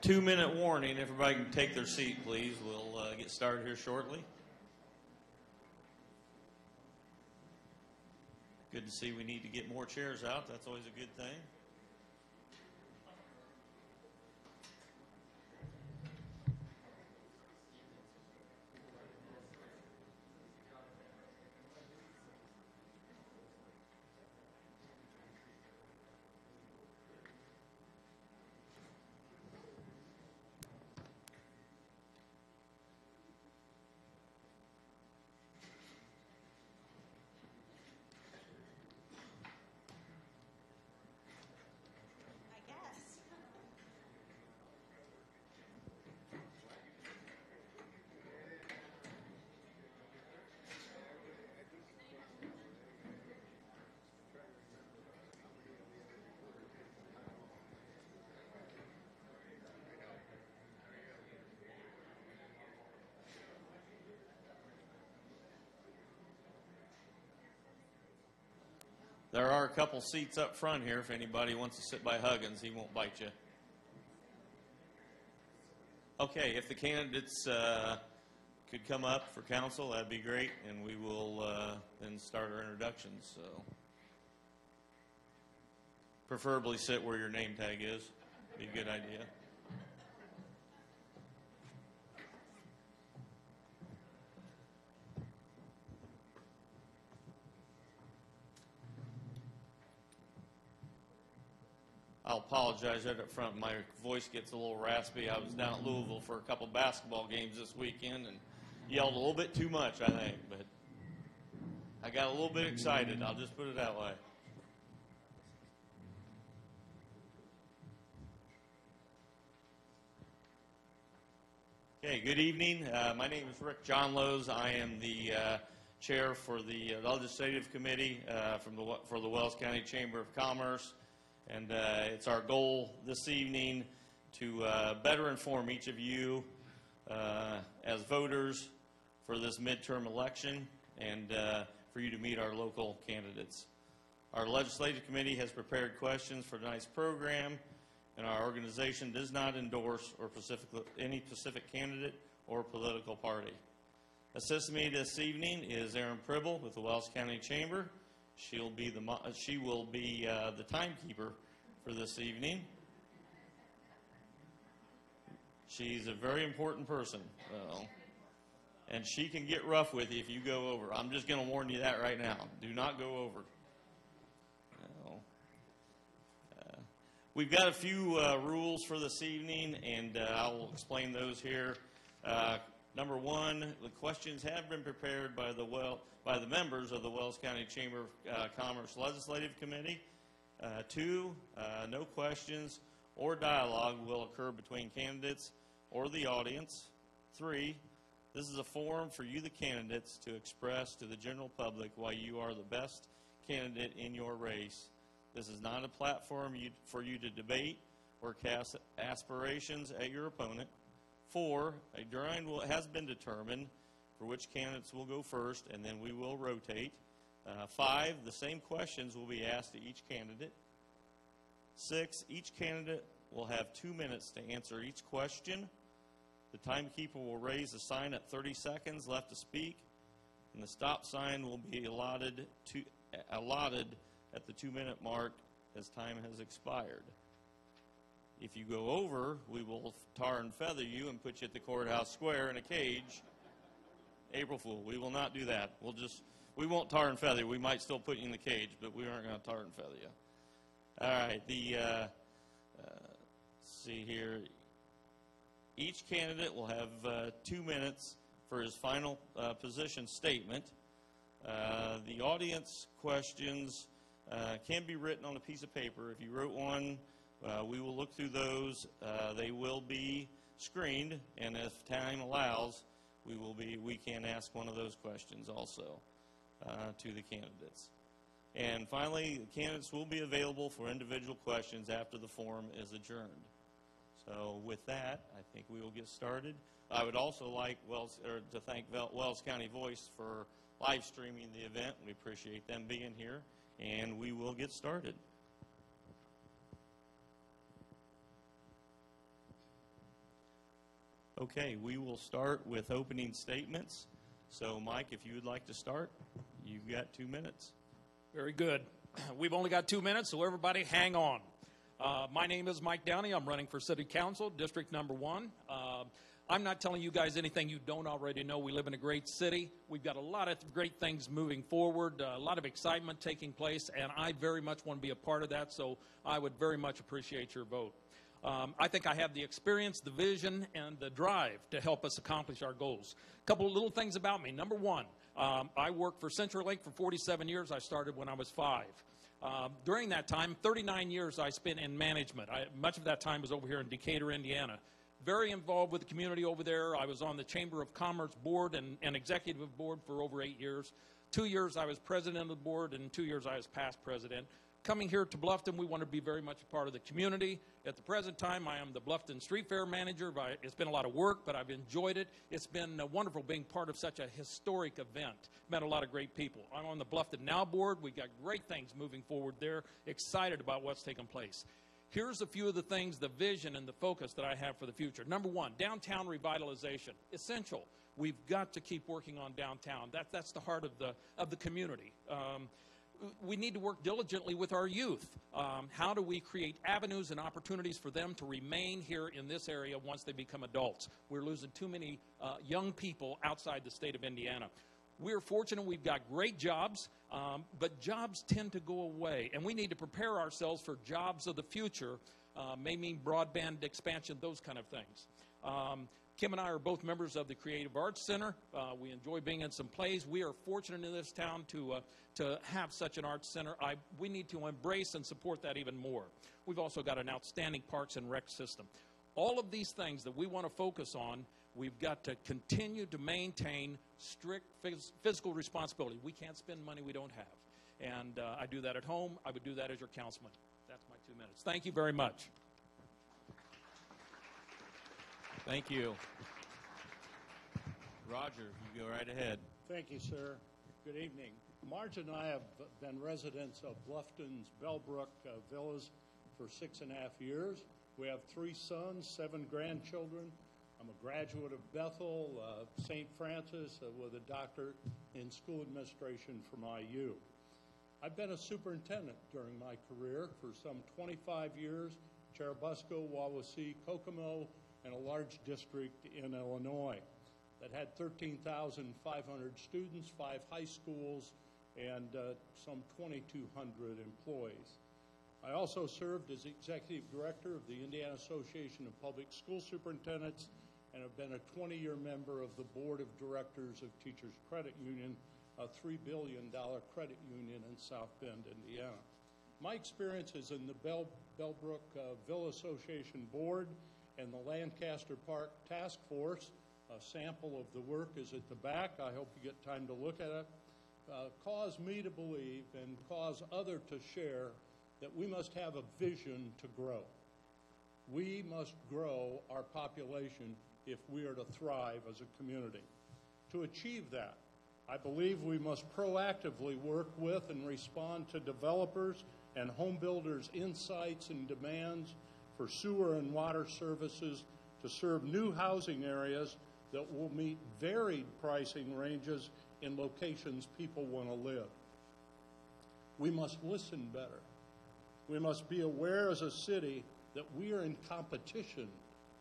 2-minute warning. Everybody can take their seat, please. We'll get started here shortly. Good to see we need to get more chairs out. That's always a good thing. There are a couple seats up front here if anybody wants to sit by Huggins. He won't bite you. Okay, if the candidates could come up for council, that'd be great, and we will then start our introductions. So, preferably sit where your name tag is. Be a good idea. I'll apologize right up front. My voice gets a little raspy. I was down at Louisville for a couple basketball games this weekend and yelled a little bit too much, I think. But I got a little bit excited. I'll just put it that way. Okay, good evening. My name is Rick John Lowe's. I am the chair for the Legislative Committee for the Wells County Chamber of Commerce. And it's our goal this evening to better inform each of you as voters for this midterm election and for you to meet our local candidates. Our Legislative Committee has prepared questions for tonight's program, and our organization does not endorse any specific candidate or political party. Assisting me this evening is Erin Pribble with the Wells County Chamber. She will be the timekeeper for this evening. She's a very important person, and she can get rough with you if you go over. I'm just going to warn you that right now. Do not go over. We've got a few rules for this evening, and I will explain those here. Number one, the questions have been prepared by the members of the Wells County Chamber of Commerce Legislative Committee. Two, no questions or dialogue will occur between candidates or the audience. Three, this is a forum for you, the candidates, to express to the general public why you are the best candidate in your race. This is not a platform for you to debate or cast aspirations at your opponent. 4, a drawing has been determined for which candidates will go first, and then we will rotate. 5, the same questions will be asked to each candidate. 6, each candidate will have 2 minutes to answer each question. The timekeeper will raise a sign at 30 seconds left to speak, and the stop sign will be allotted at the 2-minute mark as time has expired. If you go over, we will tar and feather you and put you at the courthouse square in a cage. April Fool, we will not do that. We won't tar and feather you. We might still put you in the cage, but we aren't going to tar and feather you. All right, let's see here. Each candidate will have 2 minutes for his final position statement. The audience questions can be written on a piece of paper. If you wrote one, we will look through those. They will be screened, and if time allows, we can ask one of those questions also to the candidates. And finally, the candidates will be available for individual questions after the forum is adjourned. So with that, I think we will get started. I would also like to thank Wells County Voice for live streaming the event. We appreciate them being here, and we will get started. Okay, we will start with opening statements. So, Mike, if you would like to start, you've got 2 minutes. Very good. We've only got 2 minutes, so everybody hang on. My name is Mike Downey. I'm running for City Council, District Number 1. I'm not telling you guys anything you don't already know. We live in a great city. We've got a lot of great things moving forward, a lot of excitement taking place, and I very much want to be a part of that, so I would very much appreciate your vote. I think I have the experience, the vision, and the drive to help us accomplish our goals. A couple of little things about me. Number one, I worked for CenturyLink for 47 years. I started when I was 5. During that time, 39 years I spent in management. Much of that time was over here in Decatur, Indiana. Very involved with the community over there. I was on the Chamber of Commerce board and executive board for over 8 years. 2 years I was president of the board, and 2 years I was past president. Coming here to Bluffton, we want to be very much a part of the community. At the present time, I am the Bluffton Street Fair manager. It's been a lot of work, but I've enjoyed it. It's been wonderful being part of such a historic event. Met a lot of great people. I'm on the Bluffton Now board. We've got great things moving forward there. Excited about what's taking place. Here's a few of the things, the vision and the focus that I have for the future. Number one, downtown revitalization. Essential. We've got to keep working on downtown. That's the heart of the community. We need to work diligently with our youth. How do we create avenues and opportunities for them to remain here in this area once they become adults? We're losing too many young people outside the state of Indiana. We're fortunate we've got great jobs, but jobs tend to go away, and we need to prepare ourselves for jobs of the future, may mean broadband expansion, those kind of things. Kim and I are both members of the Creative Arts Center. We enjoy being in some plays. We are fortunate in this town to have such an arts center. We need to embrace and support that even more. We've also got an outstanding parks and rec system. All of these things that we want to focus on, we've got to continue to maintain strict fiscal responsibility. We can't spend money we don't have. And I do that at home. I would do that as your councilman. That's my 2 minutes. Thank you very much. Thank you. Roger, you go right ahead. Thank you, sir. Good evening. Marge and I have been residents of Bluffton's Bellbrook Villas for 6.5 years. We have 3 sons, 7 grandchildren. I'm a graduate of Bethel, St. Francis, with a doctorate in school administration from IU. I've been a superintendent during my career for some 25 years, Cherubusco, Wawasee, Kokomo, and a large district in Illinois that had 13,500 students, 5 high schools, and some 2,200 employees. I also served as executive director of the Indiana Association of Public School Superintendents and have been a 20-year member of the board of directors of Teachers Credit Union, a $3 billion credit union in South Bend, Indiana. My experience is in the Bellbrook Villa Association board and the Lancaster Park Task Force. A sample of the work is at the back. I hope you get time to look at it. Cause me to believe and cause others to share that we must have a vision to grow. We must grow our population if we are to thrive as a community. To achieve that, I believe we must proactively work with and respond to developers and home builders' insights and demands for sewer and water services to serve new housing areas that will meet varied pricing ranges in locations people want to live. We must listen better. We must be aware as a city that we are in competition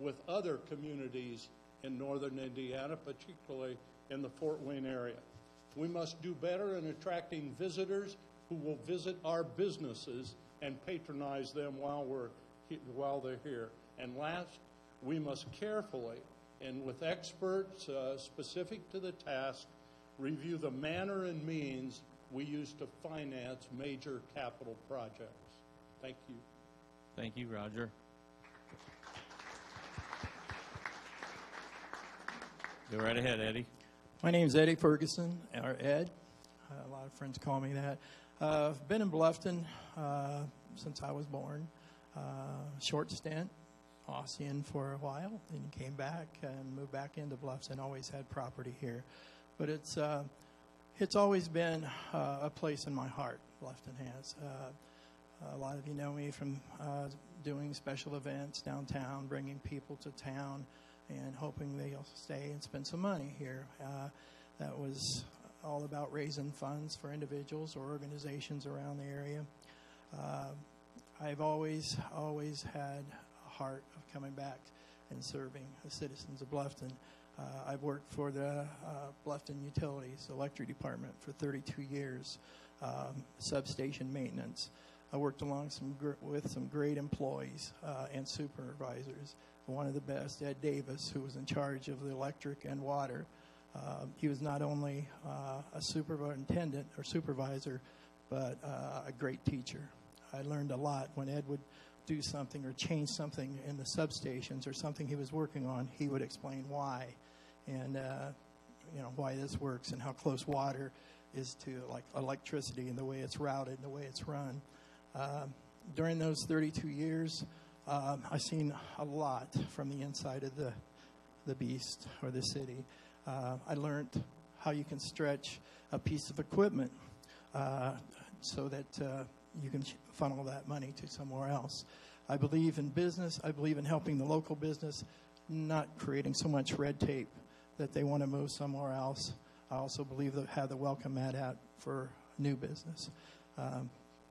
with other communities in northern Indiana, particularly in the Fort Wayne area. We must do better in attracting visitors who will visit our businesses and patronize them while they're here. And last, we must carefully and with experts specific to the task review the manner and means we use to finance major capital projects. Thank you. Thank you, Roger. Go right ahead, Eddie. My name's Eddie Ferguson, or Ed. A lot of friends call me that. I've been in Bluffton since I was born. Short stint, Ossian for a while, then came back and moved back into Bluffton. Always had property here, but it's always been a place in my heart. Bluffton has. A lot of you know me from doing special events downtown, bringing people to town. and hoping they'll stay and spend some money here. That was all about raising funds for individuals or organizations around the area. I've always had a heart of coming back and serving the citizens of Bluffton. I've worked for the Bluffton Utilities Electric Department for 32 years, substation maintenance. I worked along with some great employees and supervisors. One of the best, Ed Davis, who was in charge of the electric and water. He was not only a superintendent or supervisor, but a great teacher. I learned a lot when Ed would do something or change something in the substations or something he was working on. He would explain why, and why this works and how close water is to like electricity and the way it's routed and the way it's run. During those 32 years, I've seen a lot from the inside of the beast or the city. I learned how you can stretch a piece of equipment so that you can funnel that money to somewhere else. I believe in business. I believe in helping the local business, not creating so much red tape that they want to move somewhere else. I also believe that have the welcome mat out for new business.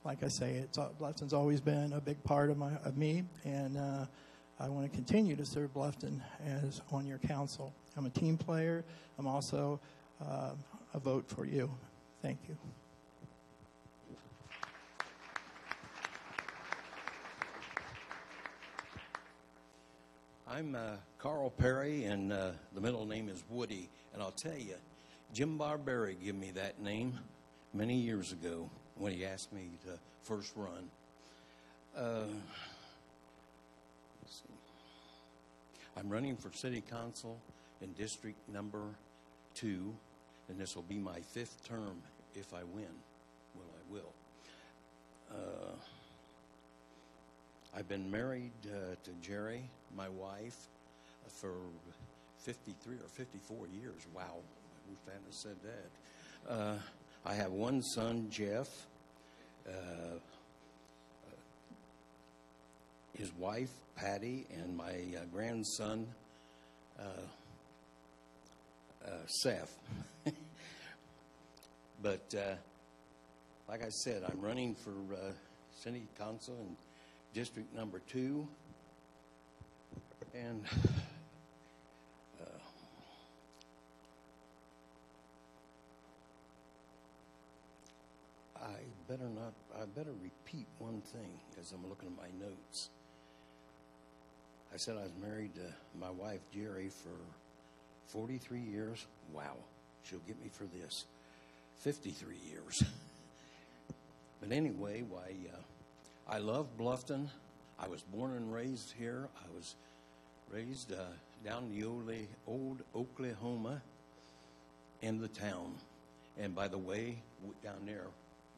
Like I say, Bluffton's always been a big part of me, and I want to continue to serve Bluffton as on your council. I'm a team player. I'm also a vote for you. Thank you. I'm Carl Perry, and the middle name is Woody. And I'll tell you, Jim Barberry gave me that name many years ago when he asked me to first run. Let's see. I'm running for city council in district number 2, and this will be my 5th term if I win. Well, I will. I've been married to Jerry, my wife, for 53 or 54 years. Wow, I wish I hadn't said that. I have one son, Jeff, his wife, Patty, and my grandson, Seth. But like I said, I'm running for city council in district number 2, and I better repeat one thing as I'm looking at my notes. I said I was married to my wife, Jerry, for 43 years. Wow, she'll get me for this. 53 years. But anyway, I love Bluffton. I was born and raised here. I was raised down in the old Oklahoma in the town. And by the way, down there,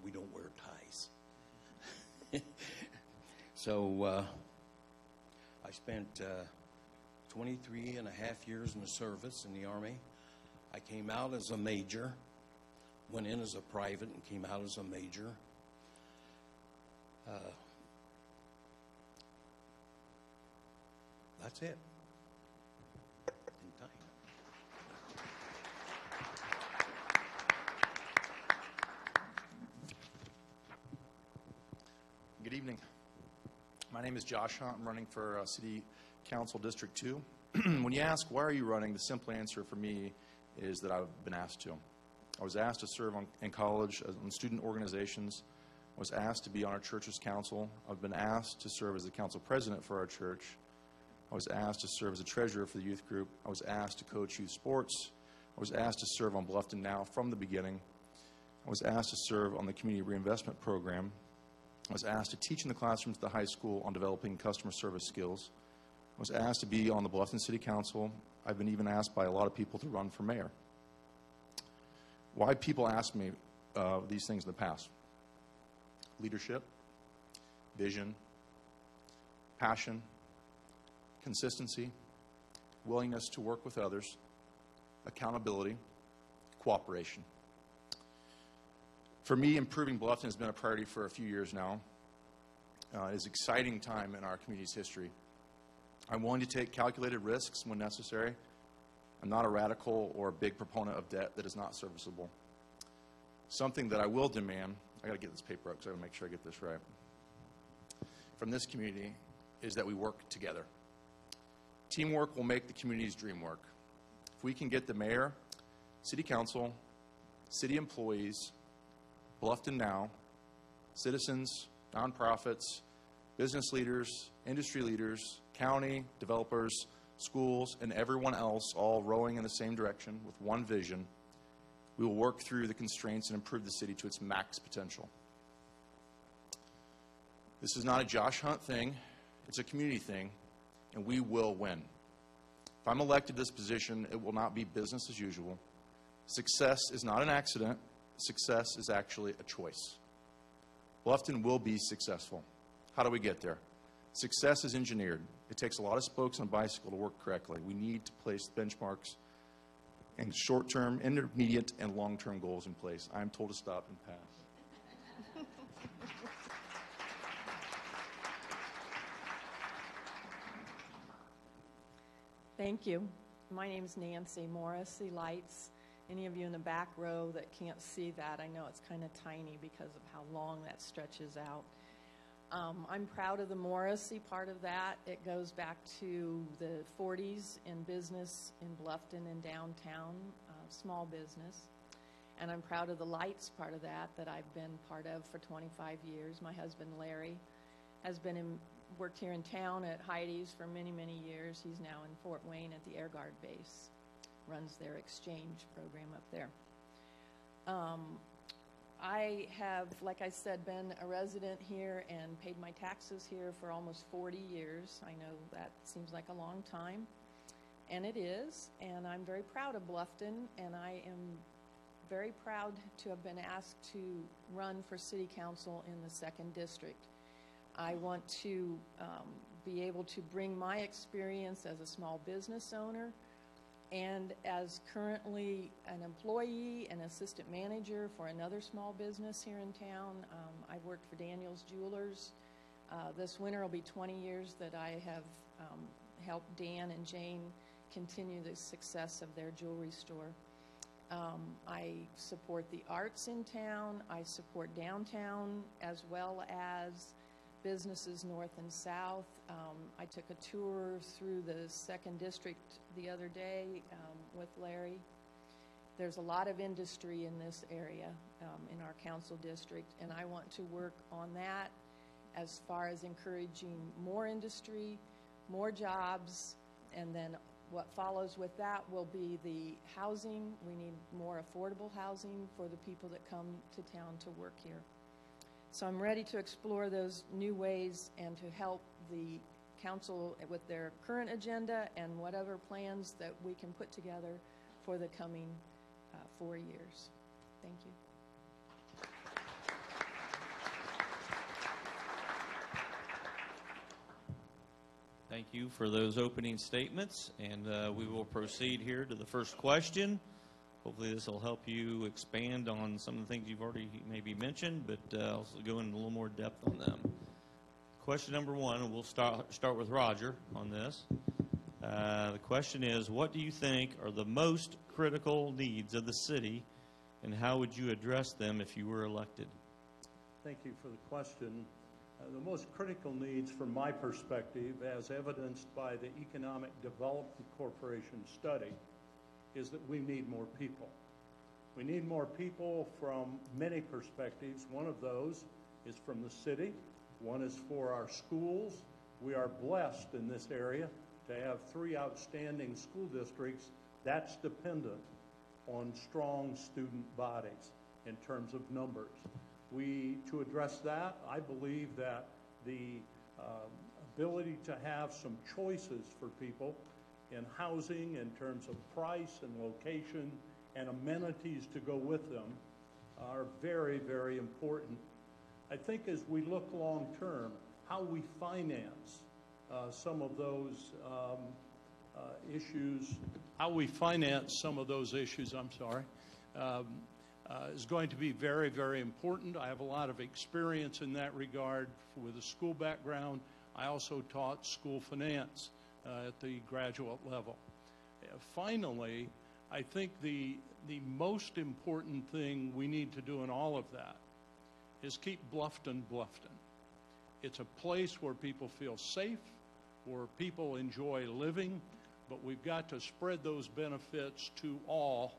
we don't wear ties. So I spent 23 and a half years in the service in the Army. I came out as a major, went in as a private and came out as a major. That's it. In time. Good evening. My name is Josh Hunt. I'm running for City Council District 2. When you ask, why are you running, the simple answer for me is that I've been asked to. I was asked to serve in college on student organizations. I was asked to be on our church's council. I've been asked to serve as the council president for our church. I was asked to serve as a treasurer for the youth group. I was asked to coach youth sports. I was asked to serve on Bluffton Now from the beginning. I was asked to serve on the community reinvestment program. I was asked to teach in the classrooms at the high school on developing customer service skills. I was asked to be on the Bluffton City Council. I've been even asked by a lot of people to run for mayor. Why people ask me these things in the past? Leadership, vision, passion, consistency, willingness to work with others, accountability, cooperation. For me, improving Bluffton has been a priority for a few years now. It is an exciting time in our community's history. I'm willing to take calculated risks when necessary. I'm not a radical or a big proponent of debt that is not serviceable. Something that I will demand, I got to get this paper up because I got to make sure I get this right, from this community is that we work together. Teamwork will make the community's dream work. If we can get the mayor, city council, city employees, Bluffton Now, citizens, nonprofits, business leaders, industry leaders, county, developers, schools, and everyone else all rowing in the same direction with one vision, we will work through the constraints and improve the city to its max potential. This is not a Josh Hunt thing, it's a community thing, and we will win. If I'm elected to this position, it will not be business as usual. Success is not an accident, success is actually a choice. Bluffton will be successful. How do we get there? Success is engineered. It takes a lot of spokes on a bicycle to work correctly. We need to place benchmarks and short-term, intermediate, and long-term goals in place. I am told to stop and pass. Thank you. My name is Nancy Morris. See lights. Any of you in the back row that can't see that, I know it's kind of tiny because of how long that stretches out. I'm proud of the Morrissey part of that. It goes back to the 40s in business in Bluffton and downtown, small business. And I'm proud of the lights part of that I've been part of for 25 years. My husband, Larry, has worked here in town at Heidi's for many, many years. He's now in Fort Wayne at the Air Guard base, runs their exchange program up there. I have, like I said, been a resident here and paid my taxes here for almost 40 years. I know that seems like a long time, and it is, and I'm very proud of Bluffton, and I am very proud to have been asked to run for city council in the 2nd District. I want to be able to bring my experience as a small business owner and as currently an employee and assistant manager for another small business here in town. I've worked for Daniel's Jewelers. This winter will be 20 years that I have helped Dan and Jane continue the success of their jewelry store. I support the arts in town. I support downtown as well as businesses north and south. I took a tour through the 2nd District the other day with Larry. There's a lot of industry in this area in our council district, and I want to work on that as far as encouraging more industry, more jobs, and then what follows with that will be the housing. We need more affordable housing for the people that come to town to work here. So I'm ready to explore those new ways and to help the council with their current agenda and whatever plans that we can put together for the coming 4 years. Thank you. Thank you for those opening statements, and we will proceed here to the first question. Hopefully this will help you expand on some of the things you've already maybe mentioned, but also go into a little more depth on them. Question number 1, and we'll start with Roger on this. The question is, what do you think are the most critical needs of the city, and how would you address them if you were elected? Thank you for the question. The most critical needs from my perspective, as evidenced by the Economic Development Corporation study, is that we need more people. We need more people from many perspectives. One of those is from the city. One is for our schools. We are blessed in this area to have 3 outstanding school districts. That's dependent on strong student bodies in terms of numbers. To address that, I believe that the ability to have some choices for people in housing in terms of price and location and amenities to go with them are very, very important. I think as we look long term, how we finance some of those issues, is going to be very, very important. I have a lot of experience in that regard with a school background. I also taught school finance at the graduate level. Finally, I think the most important thing we need to do in all of that is keep Bluffton Bluffton. It's a place where people feel safe, where people enjoy living, but we've got to spread those benefits to all.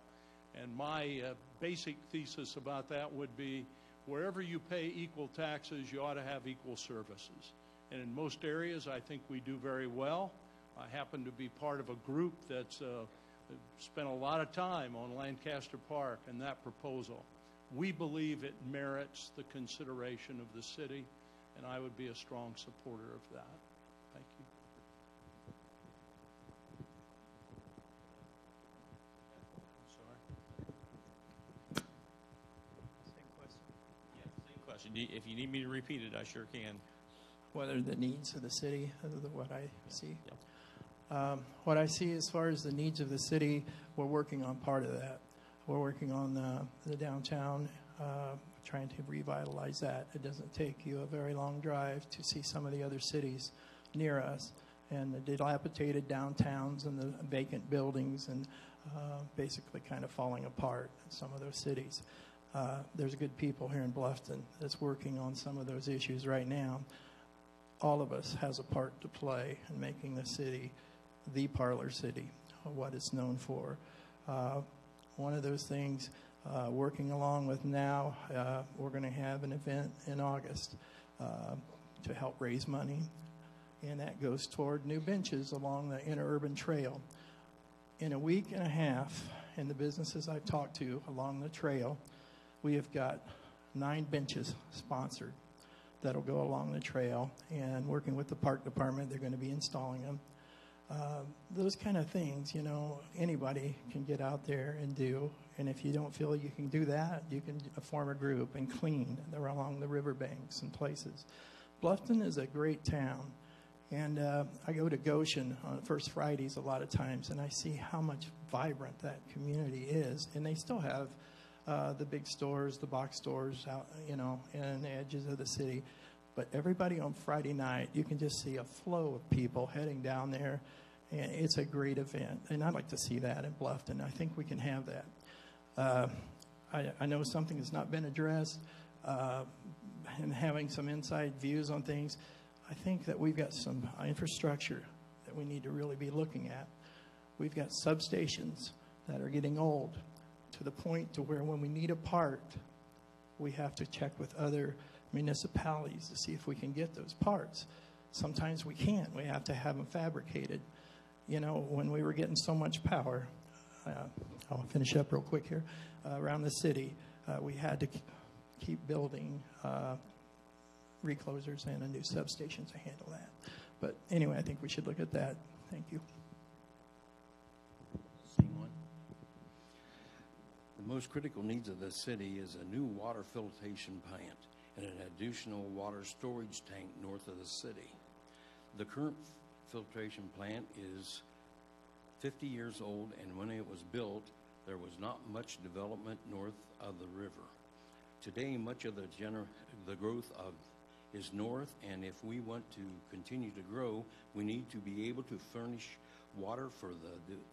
And my basic thesis about that would be, wherever you pay equal taxes, you ought to have equal services. And in most areas, I think we do very well. I happen to be part of a group that's spent a lot of time on Lancaster Park and that proposal. We believe it merits the consideration of the city, and I would be a strong supporter of that. Thank you. Same question. If you need me to repeat it, I sure can. What are the needs of the city, what I see? Yep. What I see as far as the needs of the city, we're working on part of that. We're working on the downtown, trying to revitalize that. It doesn't take you a very long drive to see some of the other cities near us, and the dilapidated downtowns and the vacant buildings and basically kind of falling apart in some of those cities. There's good people here in Bluffton that's working on some of those issues right now. All of us has a part to play in making the city the parlor city, what it's known for. One of those things, working along with now, we're going to have an event in August to help raise money, and that goes toward new benches along the interurban trail. In a week and a half, in the businesses I've talked to along the trail, we have got 9 benches sponsored that'll go along the trail, and working with the park department, they're going to be installing them. Those kind of things, you know, anybody can get out there and do, and if you don't feel you can do that, you can form a group and clean. They're along the riverbanks and places. Bluffton is a great town, and I go to Goshen on First Fridays a lot of times, and I see how much vibrant that community is, and they still have the big stores, the box stores out, you know, in the edges of the city. But everybody on Friday night, you can just see a flow of people heading down there, and it's a great event. And I'd like to see that in Bluffton. I think we can have that. I know something has not been addressed, and having some inside views on things. I think that we've got some infrastructure that we need to really be looking at. We've got substations that are getting old, to the point to where when we need a part, we have to check with other municipalities to see if we can get those parts. Sometimes we can't. We have to have them fabricated. You know, when we were getting so much power, I'll finish up real quick here, around the city, we had to keep building reclosers and a new substation to handle that. But anyway, I think we should look at that. Thank you. The most critical needs of the city is a new water filtration plant and an additional water storage tank north of the city. The current filtration plant is 50 years old, and when it was built, there was not much development north of the river. Today, much of the growth is north, and if we want to continue to grow, we need to be able to furnish water for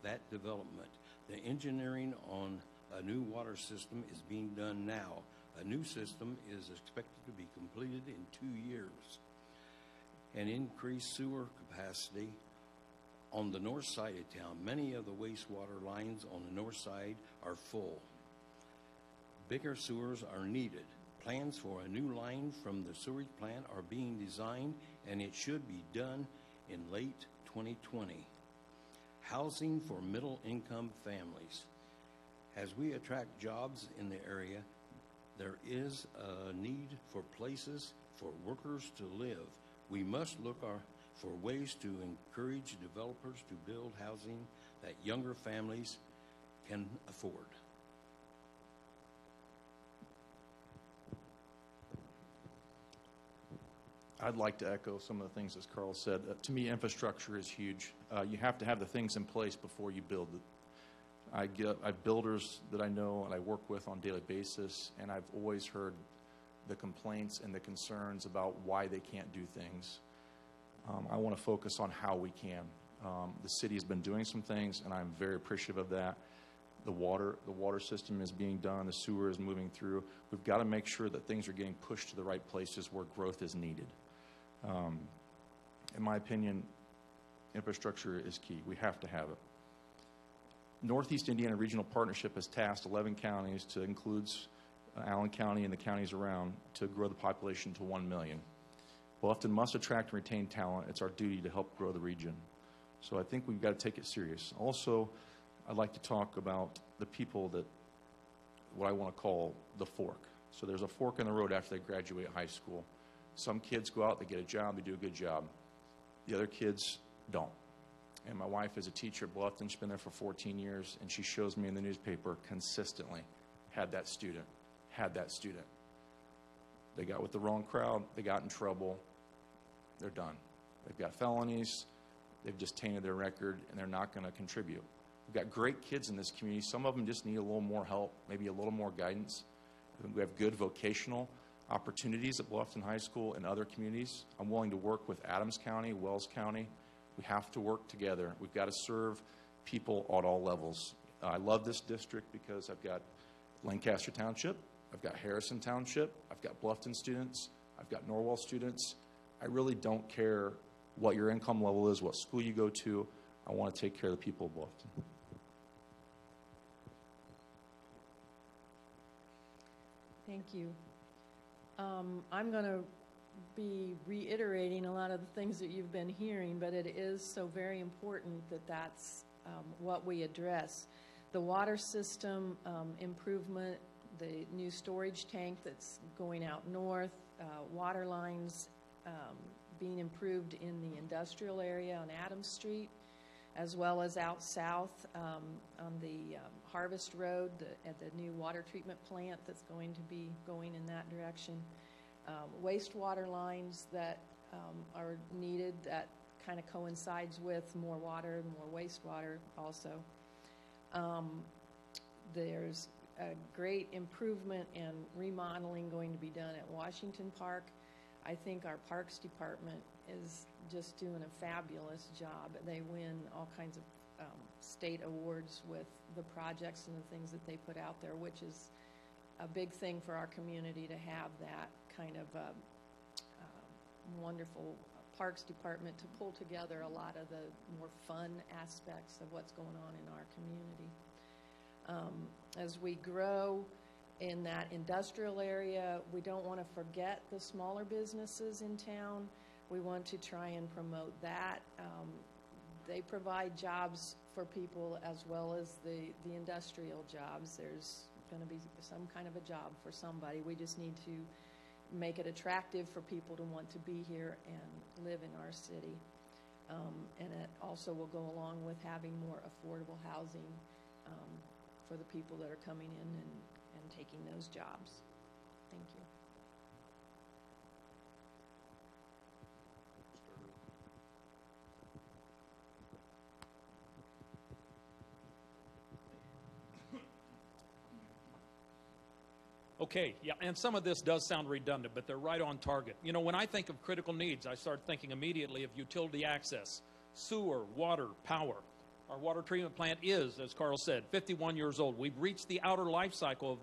that development. The engineering on a new water system is being done now. A new system is expected to be completed in 2 years. An increased sewer capacity on the north side of town. Many of the wastewater lines on the north side are full. Bigger sewers are needed. Plans for a new line from the sewage plant are being designed, and it should be done in late 2020. Housing for middle-income families. As we attract jobs in the area, there is a need for places for workers to live. We must look for ways to encourage developers to build housing that younger families can afford. I'd like to echo some of the things as Carl said. To me, infrastructure is huge. You have to have the things in place before you build it. I have builders that I know and I work with on a daily basis, and I've always heard the complaints and the concerns about why they can't do things. I want to focus on how we can. The city has been doing some things, and I'm very appreciative of that. The water system is being done. The sewer is moving through. We've got to make sure that things are getting pushed to the right places where growth is needed. In my opinion, infrastructure is key. We have to have it. Northeast Indiana Regional Partnership has tasked 11 counties to include Allen County and the counties around to grow the population to 1 million. Bluffton must attract and retain talent. It's our duty to help grow the region. So I think we've got to take it serious. Also, I'd like to talk about the people that, what I want to call the fork. So there's a fork in the road after they graduate high school. Some kids go out, they get a job, they do a good job. The other kids don't. And my wife is a teacher at Bluffton. She's been there for 14 years, and she shows me in the newspaper consistently, had that student. They got with the wrong crowd, they got in trouble, they're done. They've got felonies, they've just tainted their record, and they're not going to contribute. We've got great kids in this community. Some of them just need a little more help, maybe a little more guidance. We have good vocational opportunities at Bluffton High School and other communities. I'm willing to work with Adams County, Wells County. We have to work together. We've got to serve people at all levels. I love this district because I've got Lancaster Township, I've got Harrison Township, I've got Bluffton students, I've got Norwell students. I really don't care what your income level is, what school you go to. I want to take care of the people of Bluffton. Thank you. I'm going to be reiterating a lot of the things that you've been hearing, but it is so very important that that's what we address. The water system improvement, the new storage tank that's going out north, water lines being improved in the industrial area on Adams Street, as well as out south on the Harvest Road at the new water treatment plant that's going to be going in that direction. Wastewater lines that are needed, that kind of coincides with more water and more wastewater also. There's a great improvement and remodeling going to be done at Washington Park. I think our Parks Department is just doing a fabulous job. They win all kinds of state awards with the projects and the things that they put out there, which is a big thing for our community to have that kind of wonderful Parks Department to pull together a lot of the more fun aspects of what's going on in our community. As we grow in that industrial area, we don't want to forget the smaller businesses in town. We want to try and promote that. They provide jobs for people as well as the industrial jobs. There's going to be some kind of a job for somebody. We just need to make it attractive for people to want to be here and live in our city. And it also will go along with having more affordable housing for the people that are coming in and taking those jobs. Thank you. Okay, yeah, and some of this does sound redundant, but they're right on target. You know, when I think of critical needs, I start thinking immediately of utility access, sewer, water, power. Our water treatment plant is, as Carl said, 51 years old. We've reached the outer life cycle of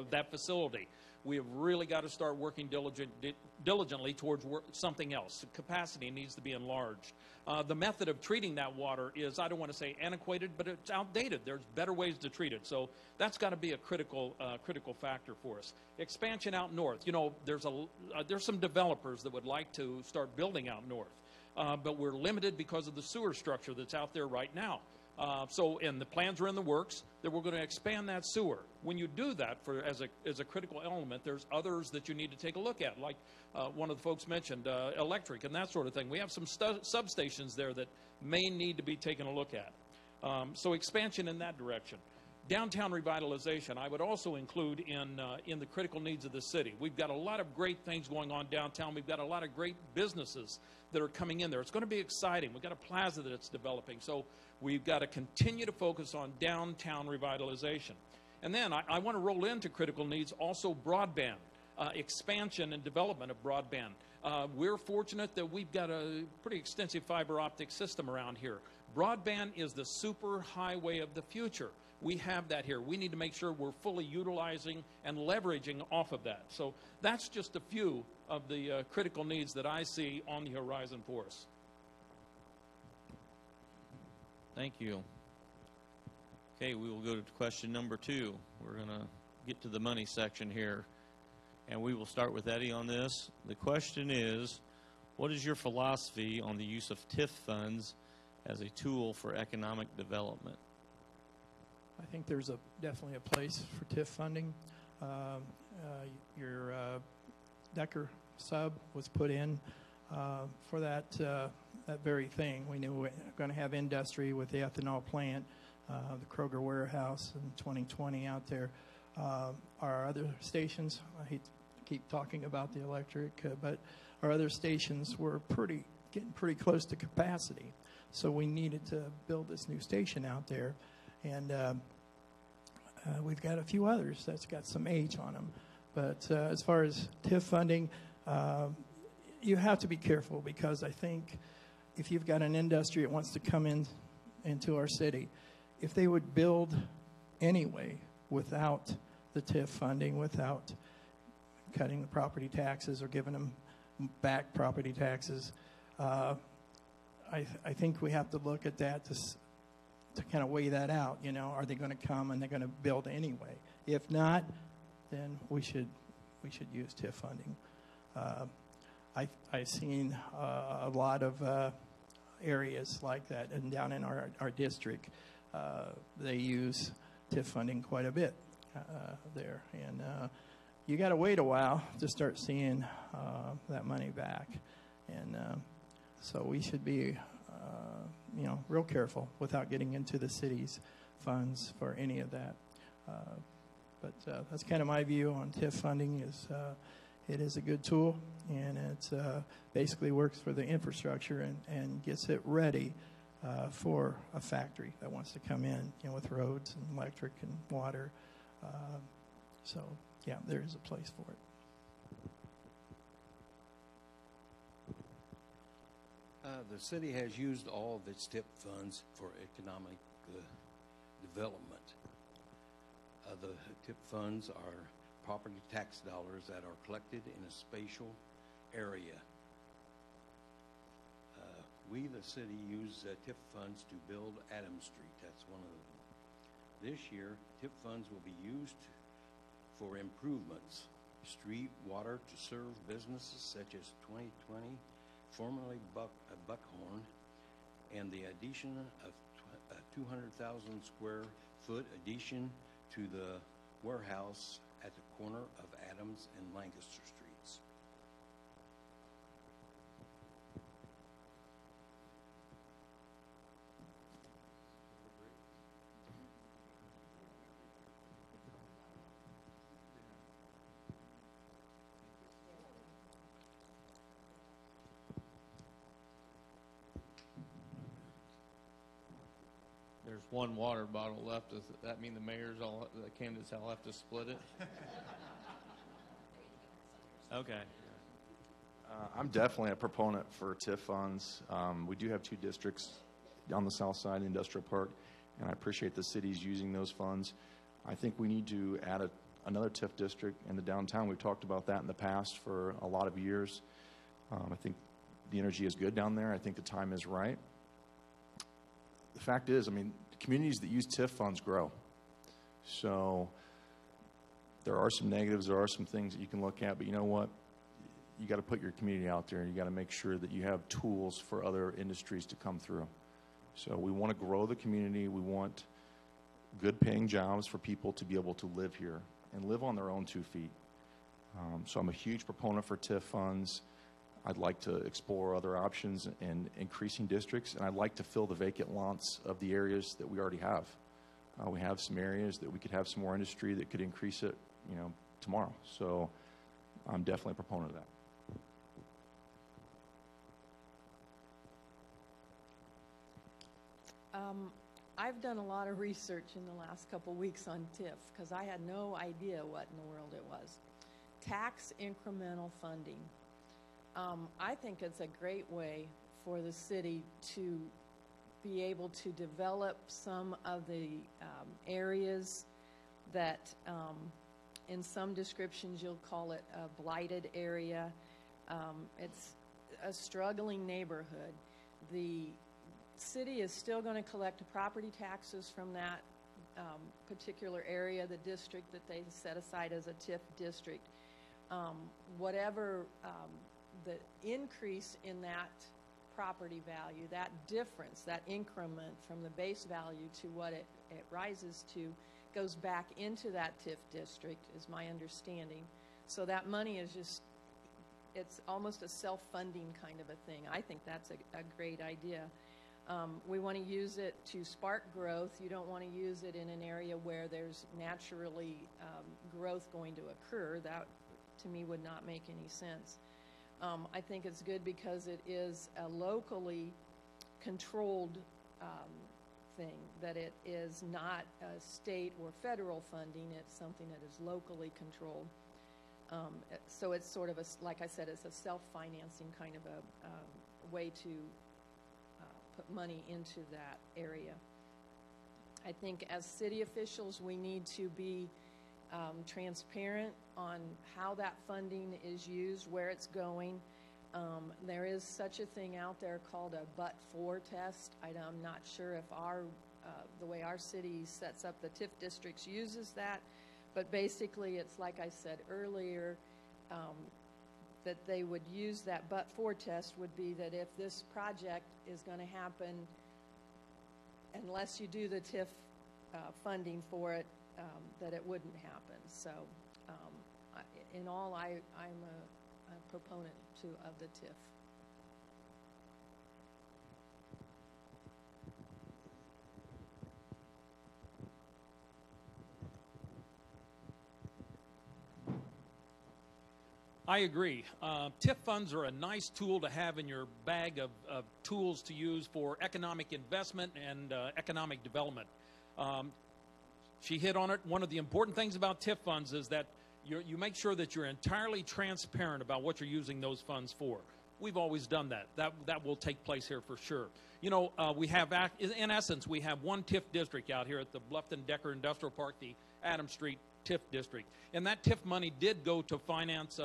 that facility. We have really got to start working diligently towards something else. The capacity needs to be enlarged. The method of treating that water is, I don't want to say antiquated, but it's outdated. There's better ways to treat it. So that's got to be a critical factor for us. Expansion out north. You know, there's some developers that would like to start building out north, but we're limited because of the sewer structure that's out there right now. And the plans are in the works that we're going to expand that sewer. When you do that as a critical element, there's others that you need to take a look at, like one of the folks mentioned, electric and that sort of thing. We have some substations there that may need to be taken a look at. So expansion in that direction. Downtown revitalization, I would also include in the critical needs of the city. We've got a lot of great things going on downtown. We've got a lot of great businesses that are coming in there. It's going to be exciting. We've got a plaza that's developing. So we've got to continue to focus on downtown revitalization. And then I want to roll into critical needs also broadband, expansion and development of broadband. We're fortunate that we've got a pretty extensive fiber optic system around here. Broadband is the super highway of the future. We have that here. We need to make sure we're fully utilizing and leveraging off of that. So that's just a few of the critical needs that I see on the horizon for us. Thank you. Okay, we will go to question number 2. We're going to get to the money section here, and we will start with Eddie on this. The question is, what is your philosophy on the use of TIF funds as a tool for economic development? I think there's definitely a place for TIF funding. Your Decker sub was put in for that very thing. We knew we were going to have industry with the ethanol plant, the Kroger warehouse in 2020 out there. Our other stations, I hate to keep talking about the electric, but our other stations were getting pretty close to capacity. So we needed to build this new station out there. And we've got a few others that's got some age on them. But as far as TIF funding, you have to be careful, because I think if you've got an industry that wants to come into our city, if they would build anyway without the TIF funding, without cutting the property taxes or giving them back property taxes, I think we have to look at that to kind of weigh that out. You know, are they going to come and they're going to build anyway? If not, then we should use TIF funding. I've seen a lot of areas like that, and down in our district, they use TIF funding quite a bit there, and you got to wait a while to start seeing that money back, and so we should be real careful without getting into the city's funds for any of that. But that's kind of my view on TIF funding. It is a good tool, and it basically works for the infrastructure and gets it ready for a factory that wants to come in, with roads and electric and water. So, yeah, there is a place for it. The city has used all of its TIP funds for economic development. The TIP funds are property tax dollars that are collected in a spatial area. We, the city, use TIP funds to build Adams Street. That's one of them. This year, TIP funds will be used for improvements, street, water to serve businesses such as 2020, formerly Buckhorn, and the addition of a 200,000 square foot addition to the warehouse at the corner of Adams and Lancaster Streets. There's one water bottle left. Does that mean the candidates all have to split it? Okay. I'm definitely a proponent for TIF funds. We do have 2 districts on the south side, Industrial Park, and I appreciate the cities using those funds. I think we need to add another TIF district in the downtown. We've talked about that in the past for a lot of years. I think the energy is good down there. I think the time is right. The fact is, communities that use TIF funds grow. So there are some negatives, there are some things that you can look at, but you know what? You got to put your community out there, and you got to make sure that you have tools for other industries to come through. So we want to grow the community. We want good paying jobs for people to be able to live here and live on their own 2 feet. So I'm a huge proponent for TIF funds. I'd like to explore other options in increasing districts, and I'd like to fill the vacant lots of the areas that we already have. We have some areas that we could have some more industry that could increase it, tomorrow. So I'm definitely a proponent of that. I've done a lot of research in the last couple weeks on TIF because I had no idea what in the world it was. Tax incremental funding. I think it's a great way for the city to be able to develop some of the areas that in some descriptions you'll call it a blighted area. It's a struggling neighborhood. The city is still going to collect property taxes from that particular area, the district that they set aside as a TIF district. Whatever the increase in that property value, that difference, that increment from the base value to what it rises to, goes back into that TIF district, is my understanding. So that money is just, it's almost a self-funding kind of a thing. I think that's a great idea. We want to use it to spark growth. You don't want to use it in an area where there's naturally growth going to occur. That, to me, would not make any sense. I think it's good because it is a locally controlled thing, that it is not a state or federal funding. It's something that is locally controlled. So it's sort of a, like I said, it's a self-financing kind of a way to put money into that area. I think as city officials, we need to be transparent on how that funding is used, where it's going. There is such a thing out there called a but-for test. I'm not sure if the way our city sets up the TIF districts uses that, but basically it's like I said earlier, that they would use that but-for test would be that if this project is going to happen, unless you do the TIF funding for it, that it wouldn't happen. So in all, I'm a proponent of the TIF. I agree. TIF funds are a nice tool to have in your bag of tools to use for economic investment and economic development. She hit on it. One of the important things about TIF funds is that you make sure that you're entirely transparent about what you're using those funds for. We've always done that. That will take place here for sure. You know, we have, in essence, we have one TIF district out here at the Bluffton-Decker Industrial Park, the Adams Street TIF district. And that TIF money did go to finance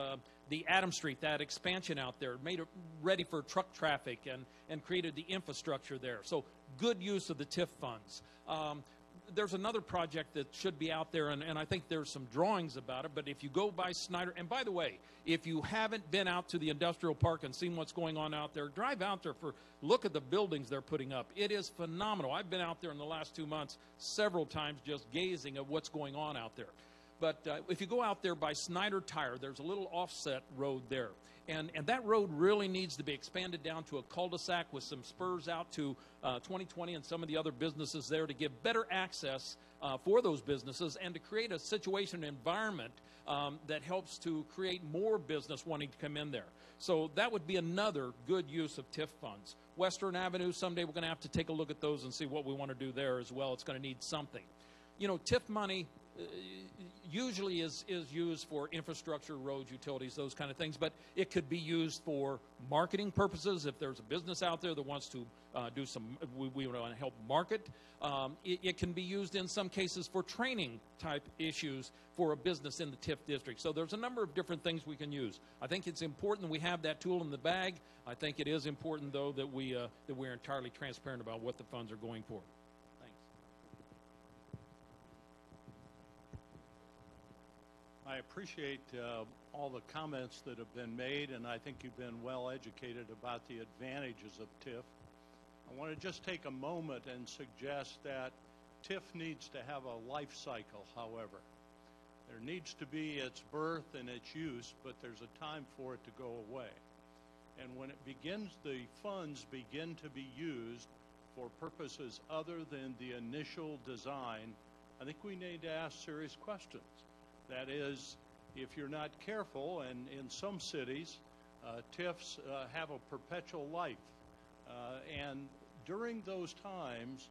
the Adams Street, that expansion out there, made it ready for truck traffic and created the infrastructure there. So good use of the TIF funds. There's another project that should be out there, and I think there's some drawings about it, but if you go by Snyder, and by the way, if you haven't been out to the industrial park and seen what's going on out there, drive out there, look at the buildings they're putting up. It is phenomenal. I've been out there in the last 2 months several times just gazing at what's going on out there. But if you go out there by Snyder Tire, there's a little offset road there. And that road really needs to be expanded down to a cul-de-sac with some spurs out to 2020 and some of the other businesses there to give better access for those businesses and to create a situation environment that helps to create more business wanting to come in there. So that would be another good use of TIF funds. Western Avenue, someday we're going to have to take a look at those and see what we want to do there as well. It's going to need something. You know, TIF money usually is used for infrastructure, roads, utilities, those kind of things, but it could be used for marketing purposes. If there's a business out there that wants to do some, we want to help market. It can be used in some cases for training type issues for a business in the TIF district. So there's a number of different things we can use. I think it's important that we have that tool in the bag. I think it is important, though, that we're entirely transparent about what the funds are going for. I appreciate all the comments that have been made, and I think you've been well educated about the advantages of TIF. I want to just take a moment and suggest that TIF needs to have a life cycle, however. There needs to be its birth and its use, but there's a time for it to go away. And when it begins, the funds begin to be used for purposes other than the initial design, I think we need to ask serious questions. That is, if you're not careful, and in some cities, TIFs have a perpetual life. And during those times,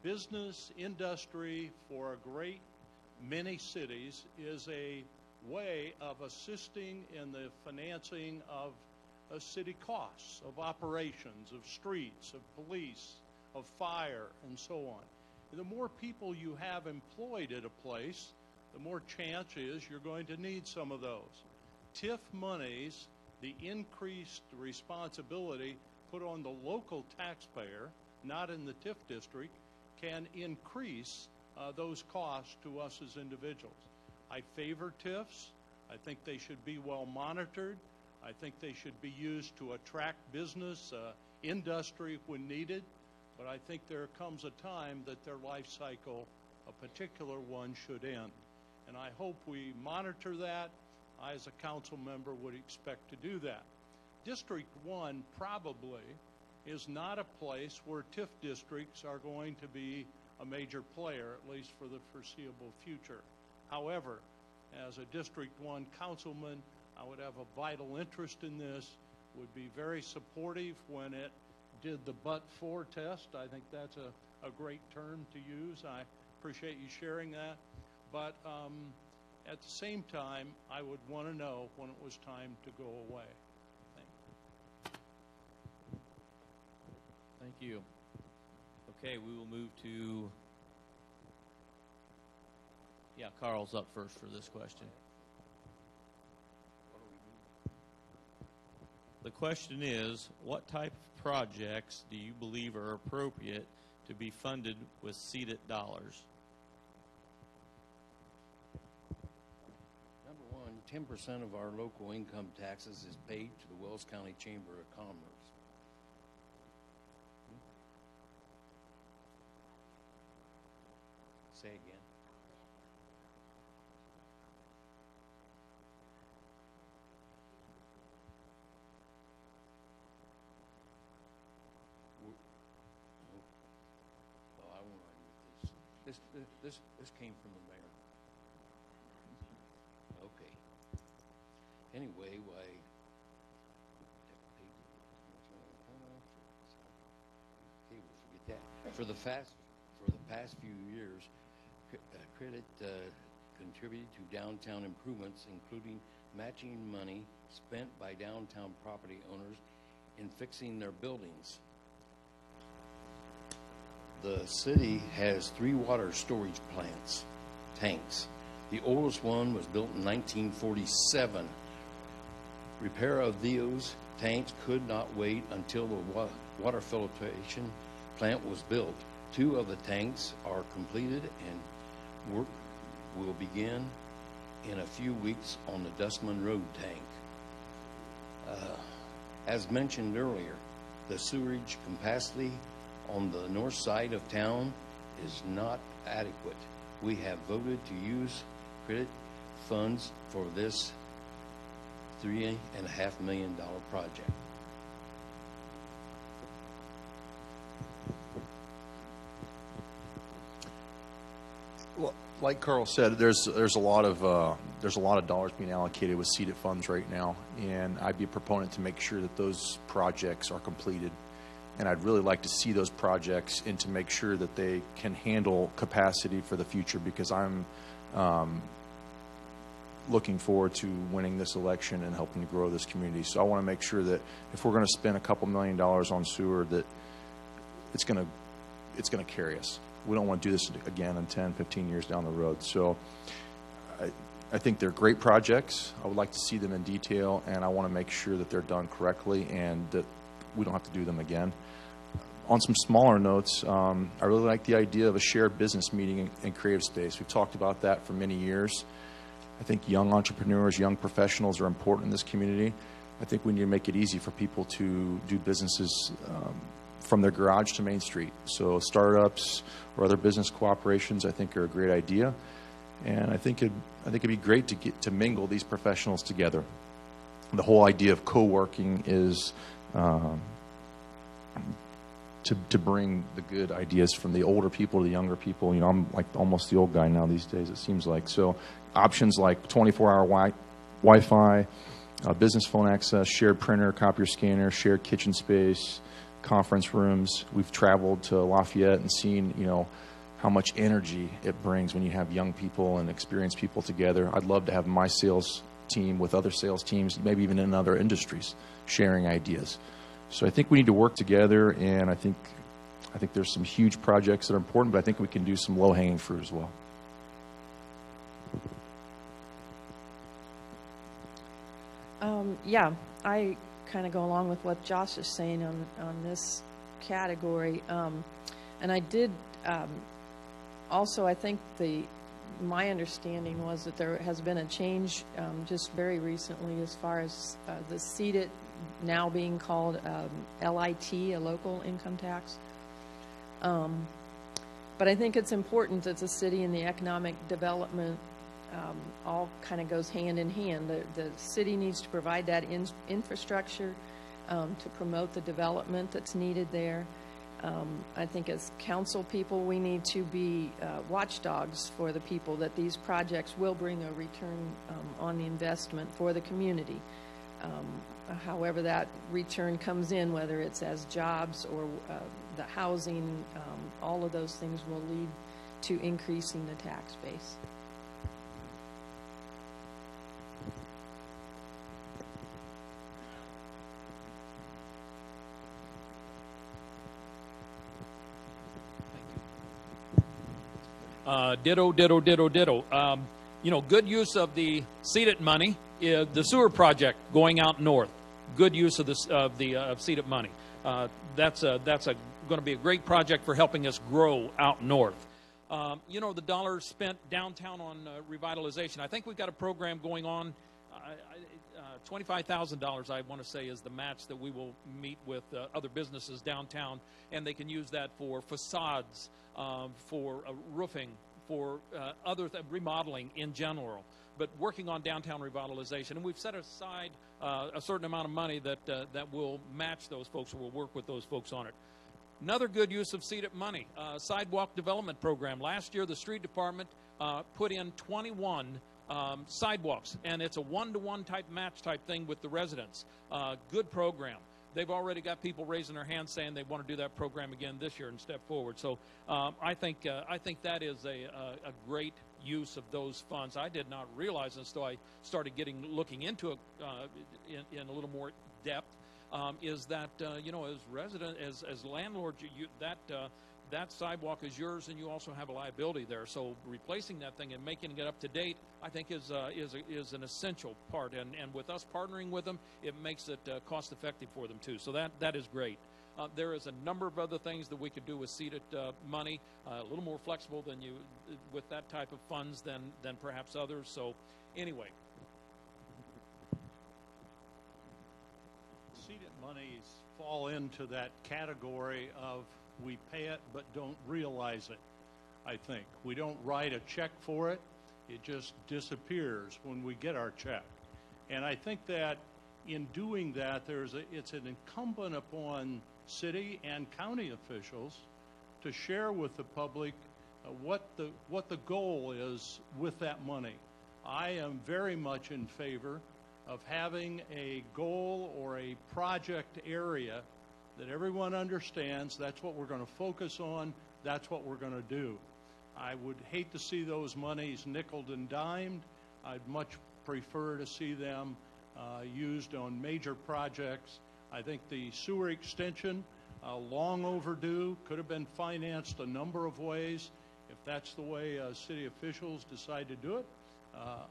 business, industry, for a great many cities, is a way of assisting in the financing of city costs, of operations, of streets, of police, of fire, and so on. The more people you have employed at a place, the more chance is you're going to need some of those. TIF monies, the increased responsibility put on the local taxpayer, not in the TIF district, can increase those costs to us as individuals. I favor TIFs. I think they should be well monitored. I think they should be used to attract business, industry when needed. But I think there comes a time that their life cycle, a particular one, should end. And I hope we monitor that. I, as a council member, would expect to do that. District 1 probably is not a place where TIF districts are going to be a major player, at least for the foreseeable future. However, as a District 1 councilman, I would have a vital interest in this, would be very supportive when it did the but-for test. I think that's a great term to use. I appreciate you sharing that. But at the same time, I would want to know when it was time to go away. Thank you. Okay, we will move to, Carl's up first for this question. The question is, what type of projects do you believe are appropriate to be funded with seeded dollars? Number one, 10% of our local income taxes is paid to the Wells County Chamber of Commerce. Say again. Well, I won't argue with this. This came from the mayor. Okay. Anyway, why? Okay, we'll forget that. For the past few years, credit contributed to downtown improvements, including matching money spent by downtown property owners in fixing their buildings. The city has 3 water storage tanks. The oldest one was built in 1947. Repair of those tanks could not wait until the water filtration plant was built. 2 of the tanks are completed and work will begin in a few weeks on the Dustman Road tank. As mentioned earlier, the sewerage capacity on the north side of town is not adequate. We have voted to use credit funds for this $3.5 million project. Well, like Carl said, there's a lot of dollars being allocated with seeded funds right now, and I'd be a proponent to make sure that those projects are completed. And I'd really like to see those projects and to make sure that they can handle capacity for the future, because I'm looking forward to winning this election and helping to grow this community. So I want to make sure that if we're going to spend a couple $1 million on sewer, that it's going to carry us. We don't want to do this again in 10, 15 years down the road. So I think they're great projects. I would like to see them in detail, and I want to make sure that they're done correctly and that we don't have to do them again. On some smaller notes, I really like the idea of a shared business meeting in creative space. We've talked about that for many years. I think young entrepreneurs, young professionals are important in this community. I think we need to make it easy for people to do businesses from their garage to Main Street. So startups or other business cooperations, I think, are a great idea. And I think it'd be great to get to mingle these professionals together. The whole idea of co-working is to bring the good ideas from the older people to the younger people. You know, I'm like almost the old guy now these days, it seems like. So options like 24-hour Wi-Fi, business phone access, shared printer, copier scanner, shared kitchen space, conference rooms. We've traveled to Lafayette and seen, you know, how much energy it brings when you have young people and experienced people together. I'd love to have my sales team with other sales teams, maybe even in other industries, sharing ideas. So I think we need to work together, and I think I think there's some huge projects that are important, but I think we can do some low-hanging fruit as well. Yeah, I kind of go along with what Josh is saying on this category. And I did also, I think my understanding was that there has been a change just very recently as far as the seated now being called LIT, a local income tax. But I think it's important that the city and the economic development all kind of goes hand in hand. The city needs to provide that infrastructure to promote the development that's needed there. I think as council people, we need to be watchdogs for the people that these projects will bring a return on the investment for the community. However that return comes in, whether it's as jobs or the housing, all of those things will lead to increasing the tax base. Ditto, ditto, ditto, ditto. You know, good use of the seeded money, the sewer project going out north. Good use of the seeded money. That's going to be a great project for helping us grow out north. You know, the dollars spent downtown on revitalization. I think we've got a program going on. $25,000, I want to say, is the match that we will meet with other businesses downtown, and they can use that for facades, for roofing, for remodeling in general, but working on downtown revitalization. And we've set aside a certain amount of money that will match those folks, or will work with those folks on it. Another good use of seeded money, sidewalk development program. Last year, the street department put in 21 sidewalks, and it's a one-to-one type match type thing with the residents. Good program. They've already got people raising their hands saying they want to do that program again this year and step forward. So I think that is a great use of those funds. I did not realize until I started looking into it in a little more depth. Is that you know, as landlords, that sidewalk is yours, and you also have a liability there. So replacing that thing and making it up to date, I think is an essential part. And with us partnering with them, it makes it cost effective for them too. So that is great. There is a number of other things that we could do with seeded money, a little more flexible than with that type of funds than perhaps others. So anyway. Seeded monies fall into that category of we pay it but don't realize it, I think. We don't write a check for it. It just disappears when we get our check. And I think that in doing that, it's an incumbent upon city and county officials to share with the public what the goal is with that money. I am very much in favor of having a goal or a project area that everyone understands. That's what we're going to focus on. That's what we're going to do. I would hate to see those monies nickeled and dimed. I'd much prefer to see them used on major projects. I think the sewer extension, long overdue, could have been financed a number of ways. If that's the way city officials decide to do it,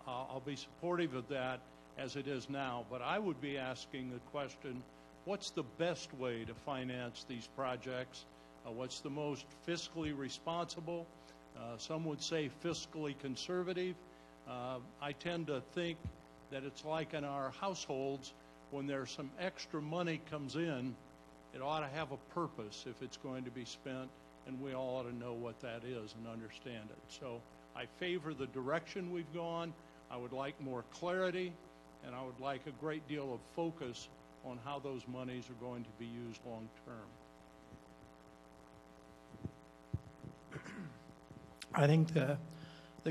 I'll be supportive of that as it is now. But I would be asking the question, what's the best way to finance these projects? What's the most fiscally responsible? Some would say fiscally conservative. I tend to think that it's like in our households, when there's some extra money comes in, it ought to have a purpose if it's going to be spent, and we all ought to know what that is and understand it. So I favor the direction we've gone. I would like more clarity, and I would like a great deal of focus on how those monies are going to be used long term. I think the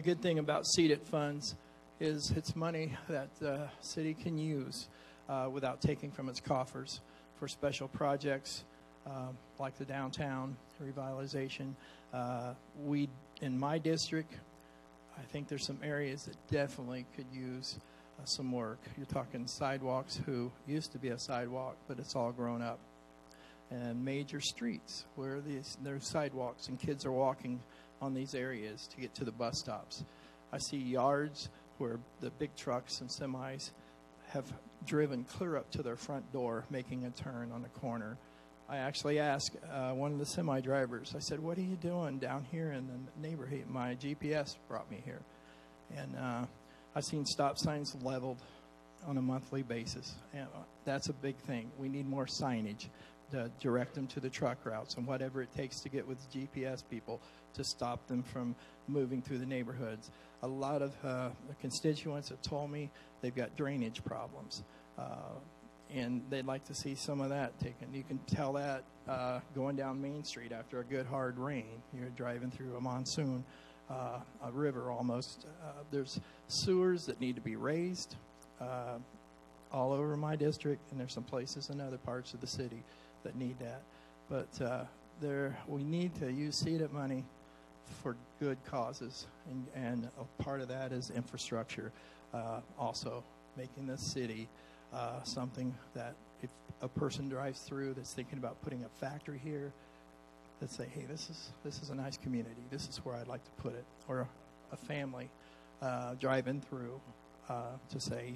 good thing about seeded funds is it's money that the city can use without taking from its coffers for special projects like the downtown revitalization. In my district, I think there's some areas that definitely could use some work. You're talking sidewalks, who used to be a sidewalk, but it's all grown up. and major streets where there's sidewalks and kids are walking on these areas to get to the bus stops. I see yards where the big trucks and semis have driven clear up to their front door, making a turn on the corner. I actually asked one of the semi drivers, I said, what are you doing down here in the neighborhood? My GPS brought me here. And I've seen stop signs leveled on a monthly basis. And that's a big thing. We need more signage to direct them to the truck routes and whatever it takes to get with GPS people to stop them from moving through the neighborhoods. A lot of the constituents have told me they've got drainage problems. And they'd like to see some of that taken. You can tell that going down Main Street after a good hard rain. You're driving through a monsoon, a river almost. There's sewers that need to be raised all over my district, and there's some places in other parts of the city that need that. But we need to use CEDAT money for good causes, and a part of that is infrastructure. Also, making this city something that if a person drives through that's thinking about putting a factory here, that say, hey, this is a nice community. This is where I'd like to put it. Or a family driving through to say,